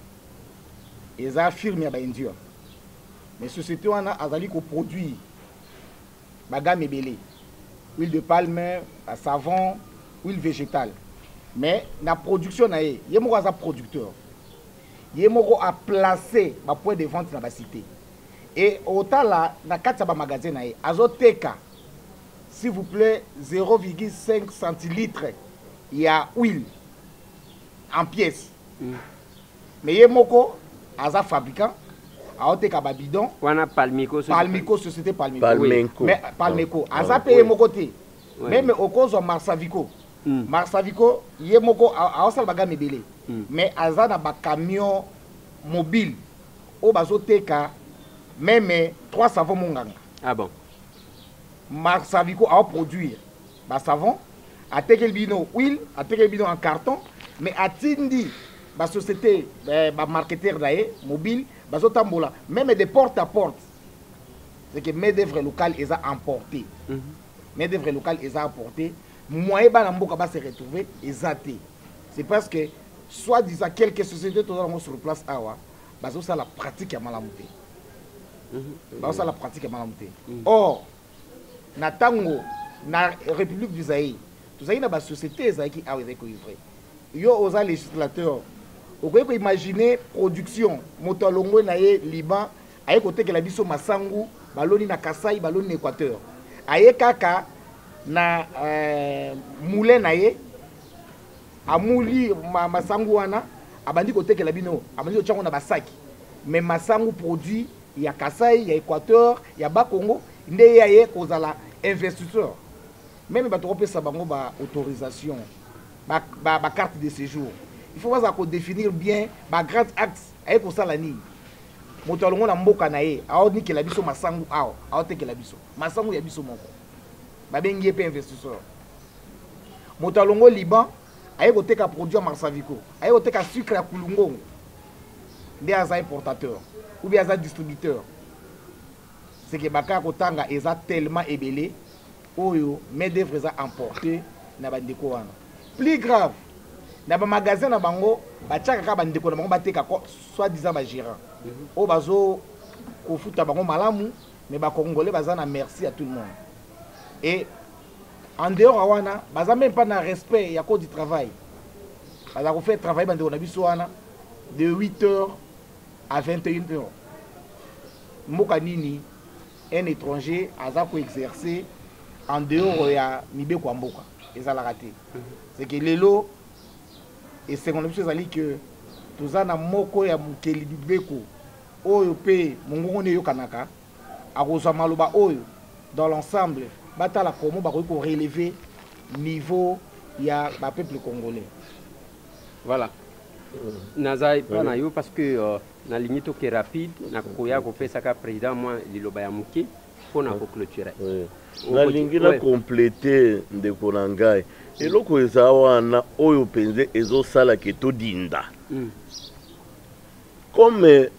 Et ça firme ya ba indio. Mais société wana azali ko produit bagame belé. Huile de palme, savon, huile végétale. Mais la production na ye moko aza producteur. Yemoko a placé ma point de vente dans la cité. Et autant là, dans 4 magasin, azoteka, s'il vous plaît, 0,5 centilitres, il y a huile en pièces. Mais Yemoko, aza fabricant, azoteka babidon. Wana Palmico, société Palmico. Mais Palmico, aza payé mokote. Même au cause de Marsavico. Marsavico, Yemoko, azosala bagame belé. Mais aza na ba camion mobile au bazoteka même 3 savons monganga. Ah bon. Marsavico a produire ba savon, a tekel bino huile, a tekel bino en carton, mais a tindi ba société ba marketeur daé mobile bazotambola même de porte à porte. C'est que main d'œuvre locale les a emporté. Main d'œuvre locale les a emporté. Moyen ba na mboka ba se retrouver exacté. C'est parce que soit disant quelques sociétés totalement sur place awa bazo ça la pratique ya malamuté. Bazo ça la pratique ya malamuté. Or na tango na République du Zaïre, tout ça na ba société ezaki awa ezako ivrer. Yo oza législateur, okoyeko imaginer production motolongo na ye Liban aye côté que la biso masangu baloni na Kasai baloni na Équateur. Aye kaka na moulin na ye amuli masangu wana abandi kotekela bino abandi ochango na basaki mais masangu produit ya Kasai ya Équateur ya Bakongo nde ya ye kozala investisseur même bato kopesa bango ba autorisation ba carte de séjour il faut pas définir bien ba grand acte ay ko sala ni moto alongo na mboka na ye aoni ke la biso masangu ao aotekela biso masangu ya biso moko ba bengi pe investisseur moto alongo Liban aye koteka produit Marsavico, aye koteka sucre à Kulungongo, nde aza importateur ou bien aza distributeur. C'est que baka kotanga eza tellement ébélé, oyo main d'œuvre eza emporté na bandeko wana. Plus grave, na ba magasin na bango, ba tchaka ka bandeko na bango bateka soit disant ba gérant. O bazo kofuta bango malamu mais ba congolais baza na merci à tout le monde et en dehors awana baza même pas na respect ya code du travail baza ko faire travail bande on a biso wana de 8h à 21h mboka nini un étranger aza ko exercer en dehors ya mibeko ya mboka ezala raté c'est que lelo et c'est qu'on a biso ezali que toza na moko ya mukeli bibeko oyo pe mongongo ne yokanaka akozwa maloba oyo dans l'ensemble batala komo bakoki ko relever niveau ya ba peuple congolais. Voilà. Nazai pana yo parce que na ligne to ke rapide na koya ko pesa ka président moi liloba ya muke pona ko clôturer. Na lingi na compléter ndeko na ngai eloko eza wana oyo penze ezosala ke todinda. Comme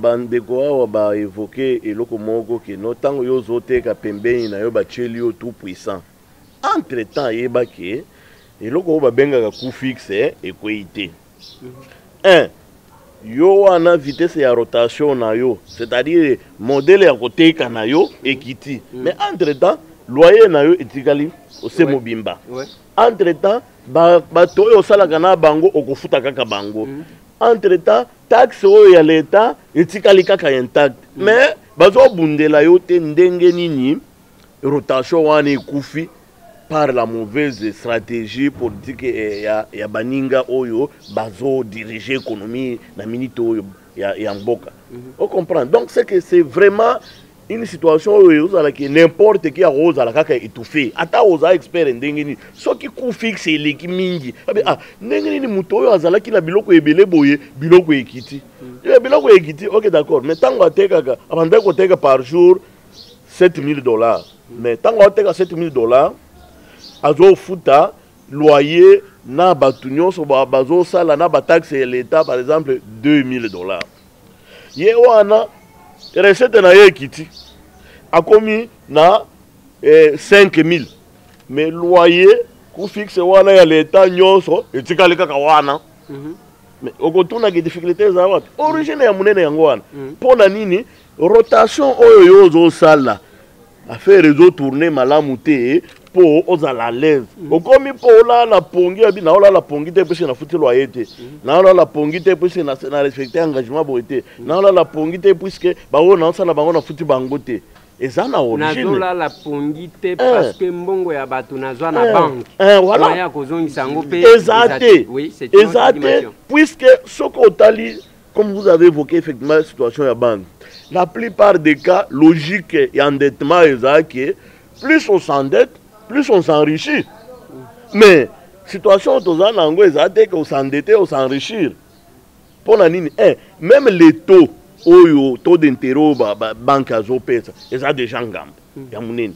bandeko awa ba évoqué eloko moko ke no tango yo zoteka pembeni na yo bacheli yo tout puissant. Entre temps yeba ke eloko ba bengaka coup fixe equité. Yo wana vitesse ya rotation na yo, c'est-à-dire modèle ya koteka na yo ekiti. Mais entre temps loyer na yo etikali ose mobimba. Entre temps ba to yo salaka na bango okofuta kaka bango. Entre temps taxe oyo ya l'État etikali kaka intact. Mais bazo bundela yo te ndenge nini rotation wana ekufi par la mauvaise stratégie politique ya baninga oyo bazo diriger économie na minute oyo ya mboka. On comprend. Donc c'est que c'est vraiment une situation où n'importe qui a rose à la kaka étouffé. Ata oza expert ndengeni. So ki coup fixe eleki mingi. Ah ndengeni muto oyo azala ki na biloko ebele boye biloko ekiti. Biloko ekiti. OK d'accord. Mais tango ateka abanda ko teka par jour $7,000. Mais tango ateka $7,000 azo futa loyer na batunyo so bazo sala na ba taxe ya l'État par exemple $2,000. Ye wana recette na ye kiti akomi na 5,000 mais loyer ku fixe wana ya l'État nyonso etikali kaka wana mais okotuna ke difficulté za wapi origine ya munene yango wana pona nini rotation oyo yozo sala affaire ezo tourner malamu te po ozala l'aise okomi po la la pongi abi na ola la pongi te pese na futi loyer te na ola la pongi te pese na respecter engagement boité na ola la pongi te puisque ba ona osala bango na futi bango te ezana origine na ola la pongi te parce que mbongo ya bato nazwa na banque voilà ya kozongisa ngo pe exacté oui c'est exacté puisque soko tali comme vous avez évoqué effectivement la situation ya banque la plupart des cas logique et endettement ezaki plus on s'endette plus on s'enrichit. Mais situation tozana nango ezate que on s'endetter on s'enrichir. Pour la nini même les taux oyo taux d'intérêt banque azo pesa eza déjà ngam ya munene.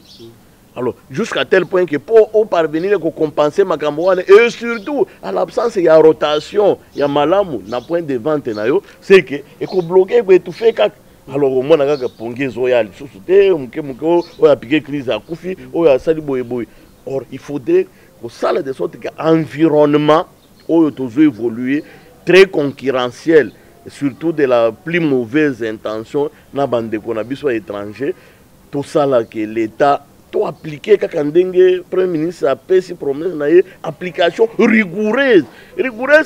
Alors jusqu'à tel point que pour parvenir à compenser makambo wana et surtout à l'absence ya rotation ya malamu na point de vente na yo c'est que eko bloquer ko étouffer kaka. Alors au moins naka pongezo ya lisusu te muke oya piqué crise à kufi oya sali boye boye. Or il faudrait que ça de sorte que environnement oyo tozo évoluer très concurrentiel surtout de la plus mauvaise intention na bande ko na biso étranger tout ça là que l'État to appliquer kaka ndenge premier ministre a pesi promesse na ye application rigoureuse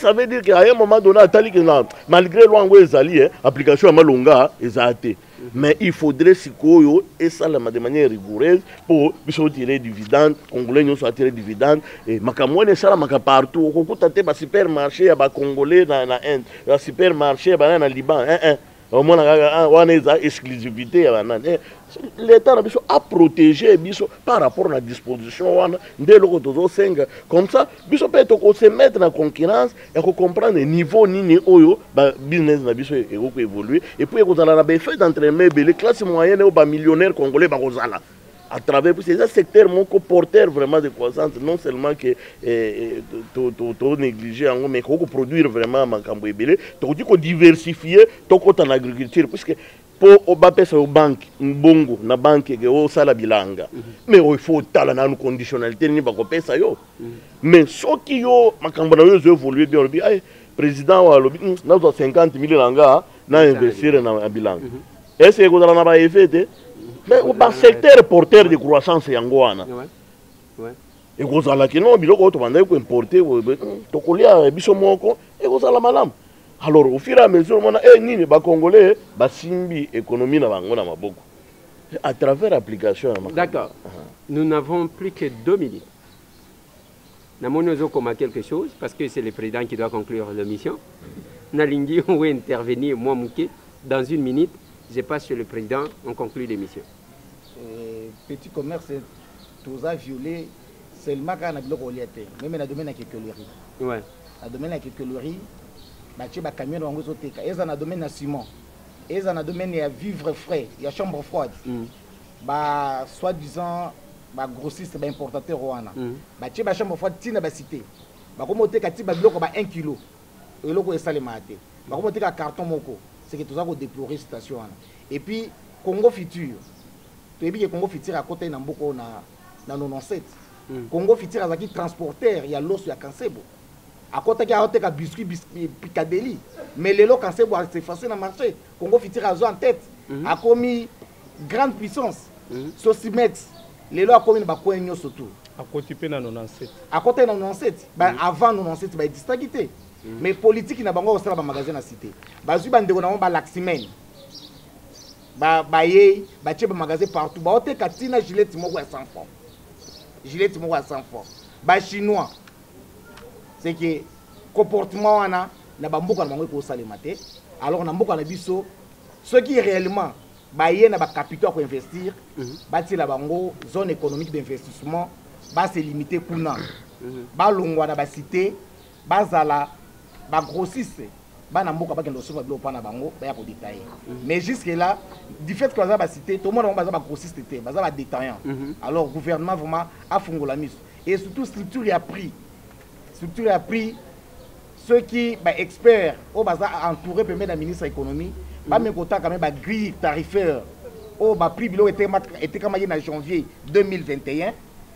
ça veut dire qu'à un moment donné atali que malgré loango ezali application ya malonga ezate mais il faudrait sikoyo et ça de manière rigoureuse pour biso tirer dividende congolais nyonso tirer dividende et makamone sala maka partout okuta te ba supermarché ya ba congolais na Inde ya supermarché ba na Liban au moins wana eza exclusivité ya banane l'État a protégé biso par rapport à la disposition wana nde loko tozo senga comme ça biso peut se mettre en concurrence et comprendre le niveau nini oyo ba business na biso et évoluer et puis kozala na effet d'entraînement les classes moyennes ou ba millionnaires congolais ba kozala à travers ces secteurs mon porteur vraiment de croissance non seulement que to négliger en mais qu'on produire vraiment makambo ebele to dit ko diversifier to kota na agriculture puisque pour obapesa au banque mbongo na banque ke o sala bilanga mais il faut tala na conditionnalité ni ba ko pesa yo mais soki yo makambo na yo zo évoluer bien bi ay président wa lobi na 50,000 langa na investir na bilanga est-ce que vous avez un effet? Mais le secteur porteur de croissance est en Guana. Et vous avez un biloko to banda ko importer to kolia biso moko et vous avez malam. Alors au fur et à mesure on a nini ba congolais ba simbi économie na bango na maboko à travers l'application. D'accord. Nous n'avons plus que 2 minutes. Nous comme quelque chose parce que c'est le président qui doit conclure la mission. Nalingi ou intervenir moi Mouké dans 1 minute. Je passe sur le président, on conclut l'émission. Petit commerce, tout a violé. Seulement quand on a bloqué l'oliette, même dans le domaine de la quelqu'erie. Ouais. Dans le domaine de la quelqu'erie, il y a des camions dans le et dans le domaine de ciment, et dans le domaine de vivre frais, il y a chambre froide. Soi-disant, grossiste, importateur rwanda. Il y a chambre froide, il y a des cités. Il y a des blocs de 1 kg. Et il y a des matés. Il y a des cartons. C'est que tout ça, on déplore la situation. Et puis, Congo Futur. Tu sais que Congo Futur à côté de Nambuko dans 97. Congo Futur a transporteur, il y a l'os, il y a Kansebo. À côté, il y a biscuit, Picadeli. Mais les lots Kansebo c'est facile dans le marché. Congo Futur a en tête. A commis grande puissance. Sosimex. Les lots a commis des surtout. À côté de 97. À côté de 97. Avant 97, il y a distraité. Mais politique, il y a un magasin à cité. Il y a un laximène. Il y a un magasin partout. Il y a un gilet à 100 francs. Gilet à 100 francs. Les Chinois, c'est que le comportement est alors, ceux qui réellement ont capital pour investir, la zone économique d'investissement va se limiter pour nous. La cité, la grossiste, mais jusque là, du fait que nous avons cité, tout le monde a grossiste, détaillant. Alors, le gouvernement vraiment a fondé la mise. Et surtout, structure a pris. Structure a pris ceux qui sont experts, au entouré de la ministre de l'économie, pas même quand même la grille tarifaire, au prix bilo était comme en janvier 2021.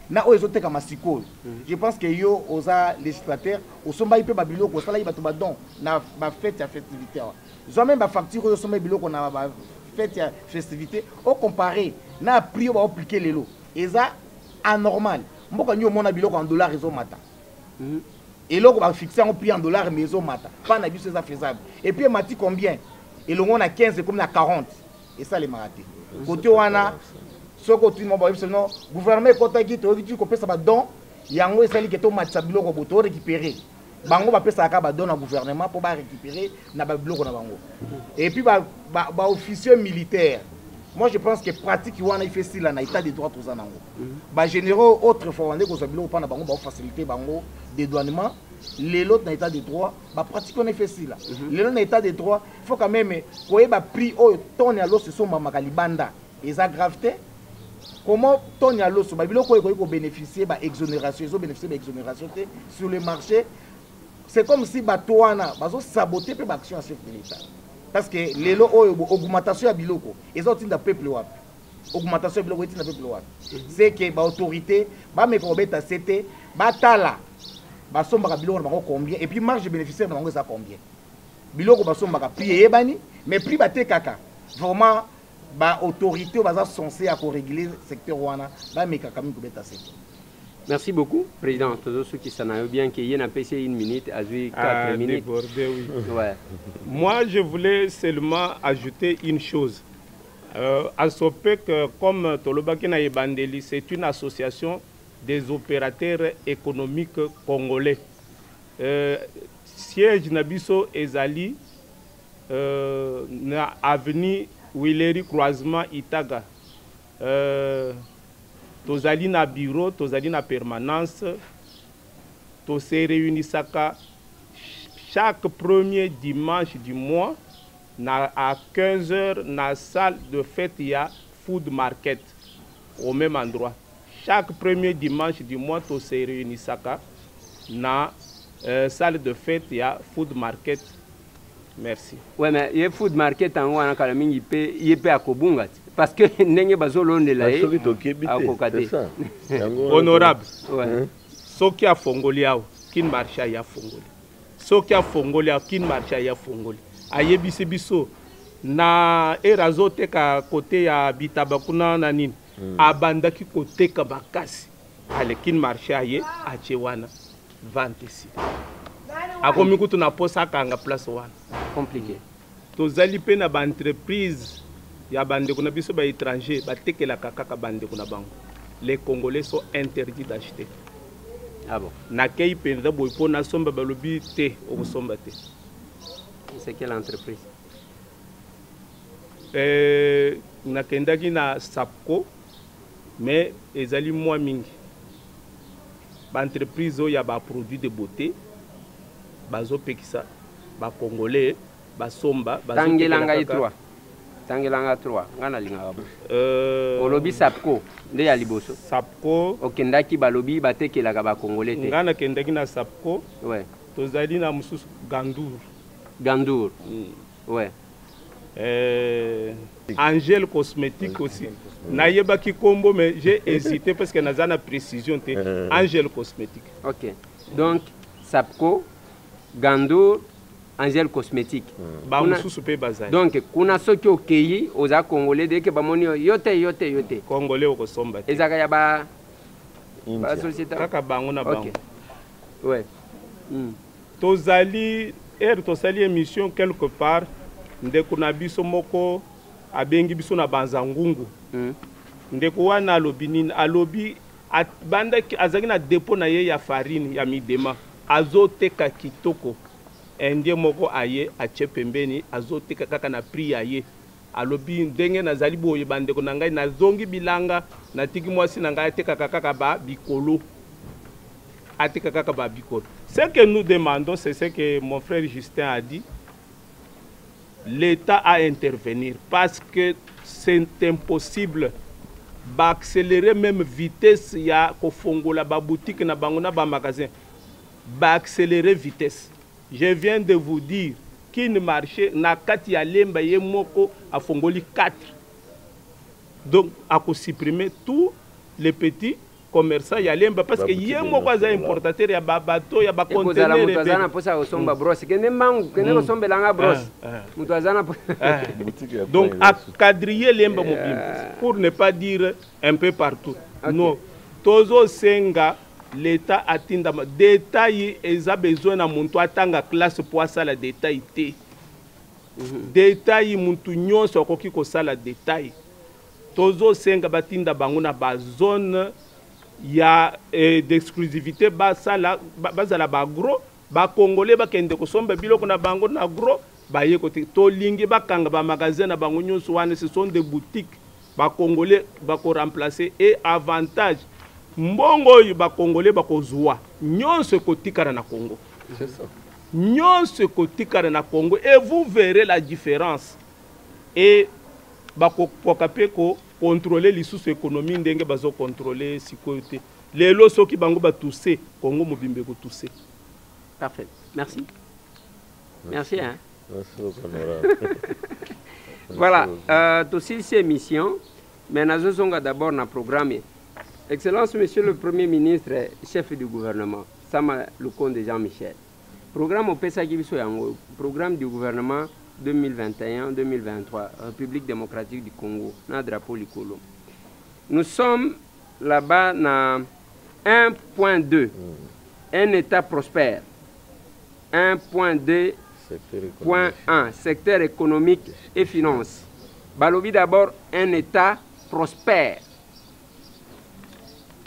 Na ozote kama sikol. Je pense que yo oza législateur au somba ipe babilo ko sala ibatu badon na ba fête ya festivité. Jamais ba facture yo somba bilo ko na ba fête ya festivité au comparé na prix ba appliquer les lots. Eza anormal. Mboka nyo mona bilo ko en dollars ezo mata. Et là on va fixer un prix en dollars mais ezo mata. Pas na biso ça faisable. Et puis mati combien? Et le on a 15 comme na 40. Et ça les maraté. Côté wana ce que le gouvernement est don, il y a un qui récupérer. Bango va pesa ka don au gouvernement pour récupérer na bloc na bango. Et puis officier militaire. Moi je pense que pratique wana il fait si là na état de droit tous anango. Ba généraux autre fois on ko bloc na bango ba faciliter bango dédouanement. Les autres na état de droit ba pratique on fait si là. Les autres na état de droit, il faut quand même koye ba prix au ton ya lo se sont makalibanda. Et ça gravité. Comment Tony a l'os, bénéficier d'exonération sur le marché. C'est comme si Batouana va saboter l'action à chef de l'État. Parce que les lots augmentation à Biloko, ils ont une peuple. Augmentation à Biloko, ils ont une peuple. C'est que l'autorité va me commettre à CT, Batala, Basomba Biloko, combien, et puis marge de bénéficiaire, ça combien. Biloko Basomba prix mais prix Baté Kaka. Vraiment. Autorité censée régler le secteur wana Merci beaucoup, Président. Tous ceux qui s'en ont bien qu'il y ait un PC 1 minute, à 4 minutes. Débordé, oui. Ouais. Moi, je voulais seulement ajouter une chose. À Sopec, comme Tolobaki na Ebandeli, c'est une association des opérateurs économiques congolais. Siège Nabiso Ezali, na avenue Wileri croisement Itaga. Tozali na bureau, tozali na permanence, to se réunissaka chaque premier dimanche du mois à 15h dans la salle de fête, il y a food market au même endroit. Chaque premier dimanche du mois, to se réunissaka dans la salle de fête, il y a food market. Merci. Ouais, mais il y a food market en haut, il peut à Kobunga. Parce que n'est pas solo de la honorable. Ce qui a Fongolia, qui marche à Fongoli. Ce qui a Fongolia, qui marche à Fongoli. Ayebi Sebiso, na era azoteka kote ya Bitaba kuna na nini abandaki koteka bakasi alekini marché aye ache wana vente si akomi kutu na posa akanga place wana compliqué tozali pe na ba entreprise ya bandeko na biso ba étranger batekelaka kaka bandeko na bango. Les Congolais sont interdits d'acheter. Ah bon? Nakei penza boy po na somba balobi te o somba te. C'est quelle entreprise? Nakendaki na Sapco mais ezali moi mingi. Ba entreprise o ya ba produits de beauté bazo pekisa ba Congolais ba somba bazo Tangelanga 3. Tangelanga 3 ngana linga ba. Olobi Sapco nde ya liboso. Sapco okendaki balobi batekelaka ba Congolais te. Ngana kendaki na Sapco. Ouais. Tozali na mususu Gandour. Gandour. Ouais. Angel Cosmétique aussi. Naïeba qui combo mais j'ai hésité parce que n'a pas précision. Angel Cosmétique. Ok. Donc Sapco, Gandour, Angel Cosmétique. Donc kuna soki okeyi oza Congolais dès que bamoni yote. Congolais au somba. Ezaka ya ba société. Kaka bango na bango. Ouais. Tozali émission quelque part. Ndeko na biso moko abengi biso na banzangungu ndeko wana alobi nini alobi banda azaki na dépôt na ye ya farine ya midema azoteka kitoko endie moko aye ache pembeni azoteka kaka na prix ya ye alobi ndenge nazali boye bandeko na ngai nazongi bilanga natiki mwasi na ngai ateka kaka ba bikolo ateka kaka ba bikolo. Ce que nous demandons c'est ce que mon frère Justin a dit. L'État à intervenir parce que c'est impossible d'accélérer même vitesse ya kofongola ba boutique na bango na ba magasin accélérer vitesse. Je viens de vous dire qu'une marché na kati ya lemba ye moko a fongoli 4. Donc à supprimer tous les petits commerçant ya lemba parce que yé moko aza importateur ya bateau ya ba conteneur mutu azana posa osomba brosse kende mangu kende osomba langa brosse mutu azana donc à quadriller lemba mobile pour ne pas dire un peu partout. Non tozo senga l'État atinda détail eza besoin na muntu atanga classe pour asala détail te détail muntu nyonso akoki kosala détail tozo senga batinda bango na ba zone ya d'exclusivité basala bazala ba gros ba congolais bakende kosomba biloko na bango na gros baye kote to lingi bakanga ba magasin na bango nyonso wana ce sont des boutiques ba congolais bako remplacer et avantage mbongo yu ba congolais bako zuwa nyonso kotikara na Congo. C'est ça. Nyonso kotikara na Congo et vous verrez la différence et bako pokapeko contrôler les socio-économie ndenge bazo contrôler sécurité les loso qui bango ba tousser Congo mobimbe ko tousser. Parfait. Merci. Merci hein. Merci Voilà, aussi cette émission mais nous sommes d'abord dans le programme. Excellence monsieur le Premier ministre, chef du gouvernement, Sama Lukonde de Jean-Michel. Programme au PSA programme du gouvernement 2021-2023, République démocratique du Congo, na drapeau Likolo. Nous sommes là-bas dans 1.2, un État prospère. 1.2.1, secteur économique et finance. Balobi d'abord un État prospère.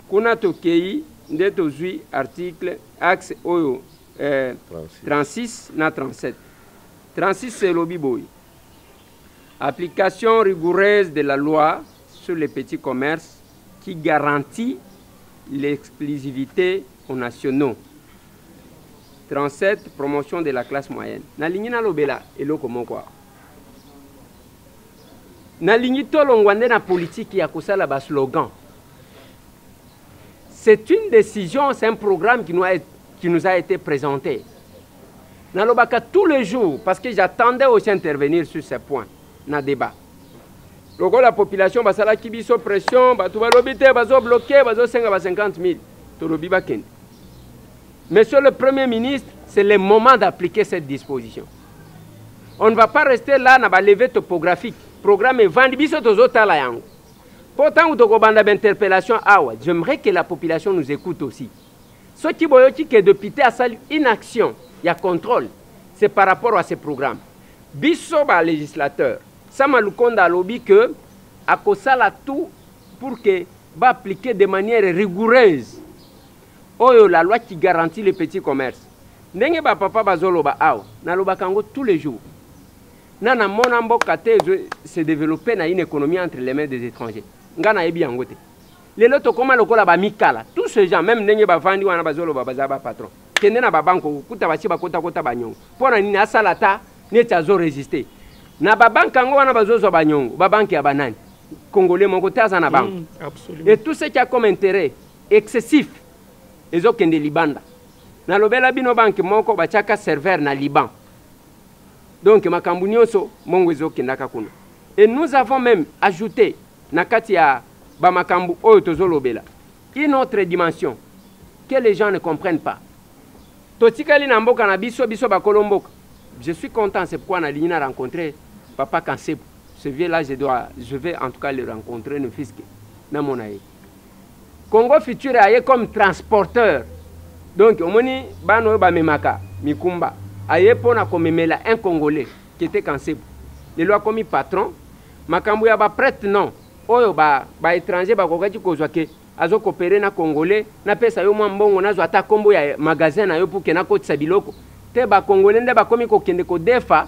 Kuna tokei ndeto zui article axe oyo 36 na 37. 36 c'est l'obiboy. Application rigoureuse de la loi sur les petits commerces qui garantit l'exclusivité aux nationaux. 37 promotion de la classe moyenne. Na lingi na lobela eloko moko. Na lingi tolongwande na politique ya kosala ba slogan. C'est une décision, c'est un programme qui nous a été présenté. Nalobaka tous les jours, parce que j'attendais aussi intervenir sur ce point, dans le débat. Donc la population, basala kibiso pression, batou balobité, bazo bloqué, bazo 50 000. Tolobi bakende. Monsieur le Premier ministre, c'est le moment d'appliquer cette disposition. On ne va pas rester là na ba levé topographique. Programme vandi biso tozotala yango. Pourtant utokobanda d'interpellation awa, j'aimerais que la population nous écoute aussi. Ce qui boyoki que depuis à salle inaction, il y a contrôle. C'est par rapport à ces programmes. Biso ba législateur, ça m'a lukonda lobby que à kosala tout pour que va appliquer de manière rigoureuse. Oyo la loi qui garantit les petits commerces. Ndenge ba papa bazoloba awa, na loba kango tous les jours. Nana mona mboka te se développer na une économie entre les mains des étrangers. Ngana yebi yangote. Lelo to koma lokola ba mikala. Tous ces gens même ndenge ba vandi wana bazoloba bazaba patron. Kende na ba banko kuta bachi ba kota kota banyongo. Pona nini asalata neti azo résister. Na ba banka ngo wana bazozo banyongo, ba banki ya banani. Congolais moko taza na banko. Et tout ce qui a comme intérêt excessif ezo kende libanda. Na lobela bino banki moko bachaka serveur na Liban. Donc makambu nyonso mongo ezo kendaka kuna. Et nous avons même ajouté nakati ya ba makambu oyo tozolobela une autre dimension que les gens ne comprennent pas. Totikali na mboka na biso biso ba kolomboka. Je suis content, c'est pourquoi on a ligné rencontrer Papa Kansebu. Ce vieux-là, je vais en tout cas le rencontrer, ne fils que dans mon aïe. Congo Futur est comme transporteur. Donc, on m'a bano ba memaka, mikumba. Aye pona komemela un Congolais qui était Kansebu. Le loi comme patron, makambu ya ba prêtre non. Oyo ba étranger ba kokati kozwa ke azo coopérer na Congolais, na pesa yo mwa mbongo nazo ata kombo ya magasin na yo pour ke na kotisa biloko. Te ba Congolais nde ba komi ko kende ko defa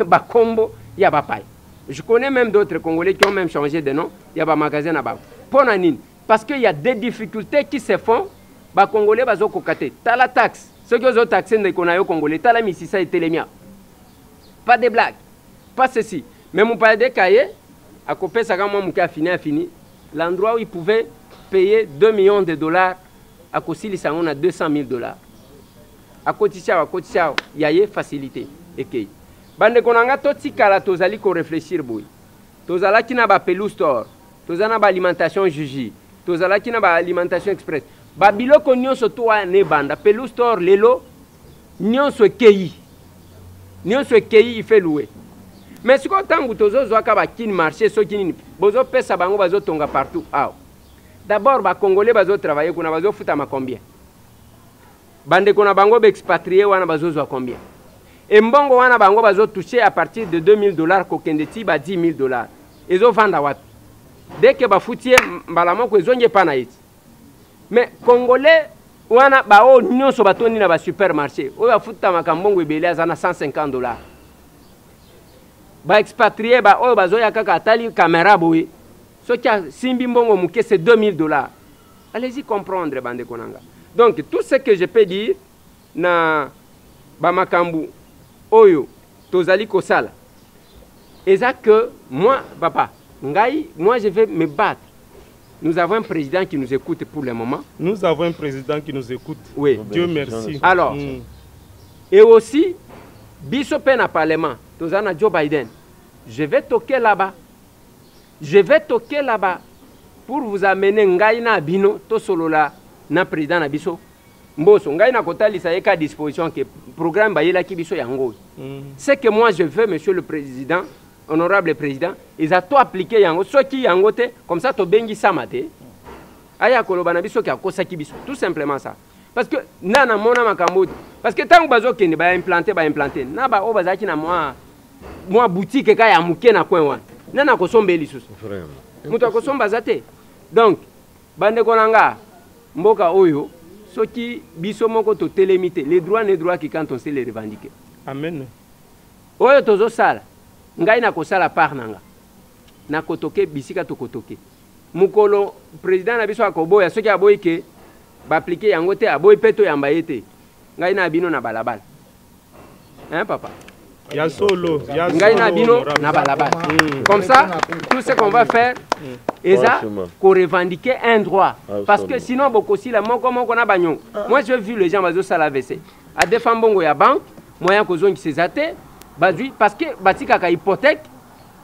ba kombo ya ba pai. Je connais même d'autres Congolais qui ont même changé de nom, ya ba magasin na ba. Pona nini? Parce qu'il y a des difficultés qui se font, ba Congolais bazo kokate. Tala taxe, ceux qui ont taxé ne konayo Congolais, tala misisa et telemia. Pas de blagues. Pas ceci. Mais mon père de Kaye, à côté ça quand moi mon cas fini, l'endroit où il pouvait payer 2 millions de dollars, à côté il s'en a 200 000 dollars. À côté ça, il y a facilité. Et bande konanga toti kala tozali ko réfléchir boy. Tozala ki na ba pelou store, tozana ba alimentation juji, tozala ki na ba alimentation express. Ba biloko nyonso to ne banda pelou store lelo nyonso kei. Nyonso kei il fait louer. Mais si tangu tozo zwaka ba kin marché so kinini, bozo pesa bango bazo tonga partout. Ah. D'abord ba congolais bazo travailler kuna bazo futa ma combien? Bande kona bango be expatrié wana bazo zwa combien? Et mbongo wana bango bazo toucher à partir de 2000 dollars kokendeti ba 10 000 dollars. Ezo vanda wapi? Dès que ba futie mbalamo ko ezonge pana iti. Mais congolais wana ba o nyonso batoni na ba supermarché. O ya futa makambongo ebele azana 150 dollars. Ba expatrié ba o bazo ya kaka atali caméra boye. Ce qui a simbi mbongo muke c'est 2000 dollars. Allez-y comprendre bande konanga. Donc tout ce que je peux dire na ba makambu oyo tozali kosala eza que moi papa ngai moi je vais me battre. Nous avons un président qui nous écoute pour le moment. Nous avons un président qui nous écoute. Oui. Dieu merci. Alors et aussi biso pe na parlement tozana Joe Biden. Je vais toquer là-bas. Je vais toquer là-bas pour vous amener ngai na bino to solola na président na biso. Mboso ngai na kotalisa yeka disposition que programme bayela ki biso yango. C'est que moi je veux monsieur le président, honorable président, ils a tout appliqué yango so ki yango te comme ça to bengi samate. Aya koloba na biso ki akosa ki biso, tout simplement ça. Parce que nana mona makambo parce que tango bazo kende ba implanter na ba o bazaki na moi boutique ka ya muke na coin wana. Nana kosombe lisusu. Vraiment. Mutu akosomba zate. Donc bande konanga mboka oyo soki biso moko to télémité les droits qui quand on sait les revendiquer. Amen. Oyo tozo sala ngai na kosala par nanga na kotoke bisika to kotoke mukolo président na biso akoboya soki aboyi ke ba appliquer yango te aboyi peto yamba yete ngai na bino na balabala. Hein papa? Ya solo, ngai na bino na balabala. Comme ça tout ce qu'on va faire et ça qu'on revendiquer un droit parce que sinon beaucoup si la moko na banyon. Moi j'ai vu les gens bazo sala VC a défendre bongo ya banque moyen ko zongi sezate bazui parce que batika ka hypothèque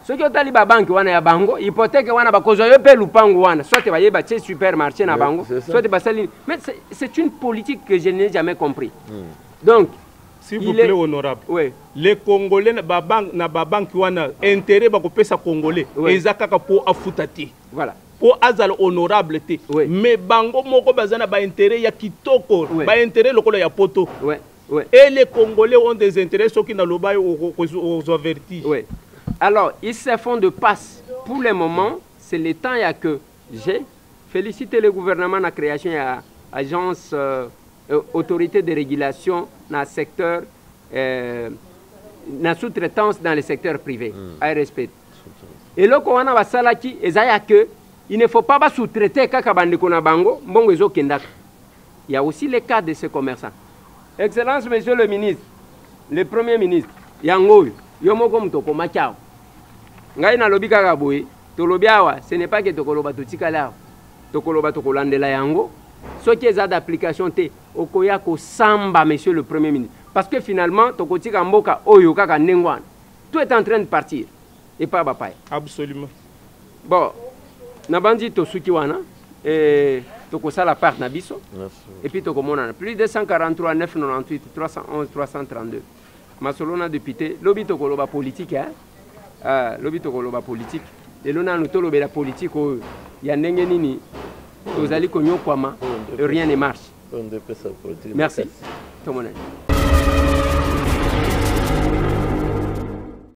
ceux qui ont tali ba banque wana ya bango hypothèque wana ba kozo yo pe lupango wana soit ba yeba chez supermarché na bango soit ba sali mais c'est une politique que je n'ai jamais compris. Donc S'il vous plaît, honorable. Oui. Les Congolais na babank wana intérêt ba kopesa Congolais. Ezakaka pour afutati. Voilà. Pour azal honorable te. Oui. Mais bango moko bazana ba intérêt ya kitoko, ba intérêt lokolo ya poto. Oui. Oui. Et les Congolais ont des intérêts ceux qui na loba aux avertis. Oui. Alors, ils se font de passe. Pour le moment, c'est le temps que j'ai félicité le gouvernement de la création de l'agence autorité de régulation dans le secteur, la sous-traitance dans le secteur privé, ARSP. Et là, on a salaki, il ne faut pas sous-traiter bango, il y a aussi le cas de ces commerçants. Excellence, monsieur le ministre, le premier ministre, Yango, Yomoko Mtoko Machao. Ngai na lobi kaka boye, tolobi awa, ce n'est pas que tokoloba totikala. Tokoloba tokolandela yango. Ce qui est d'application te, okoya ko samba, monsieur le premier ministre. Parce que finalement, tokotika mboka oyo kaka ndengwana. Tout est en train de partir. Et pas bapay. Absolument. Bon, nabandi tosuki wana, et tokosala part na biso. Et puis tokomona plus de 143 998 311 332. Masolona député, lobi tokoloba politique hein. Lobi tokoloba politique. Et là nous tolobe la politique il y a ndenge nini tozali konyokwama rien ne marche. Merci. Tout le monde.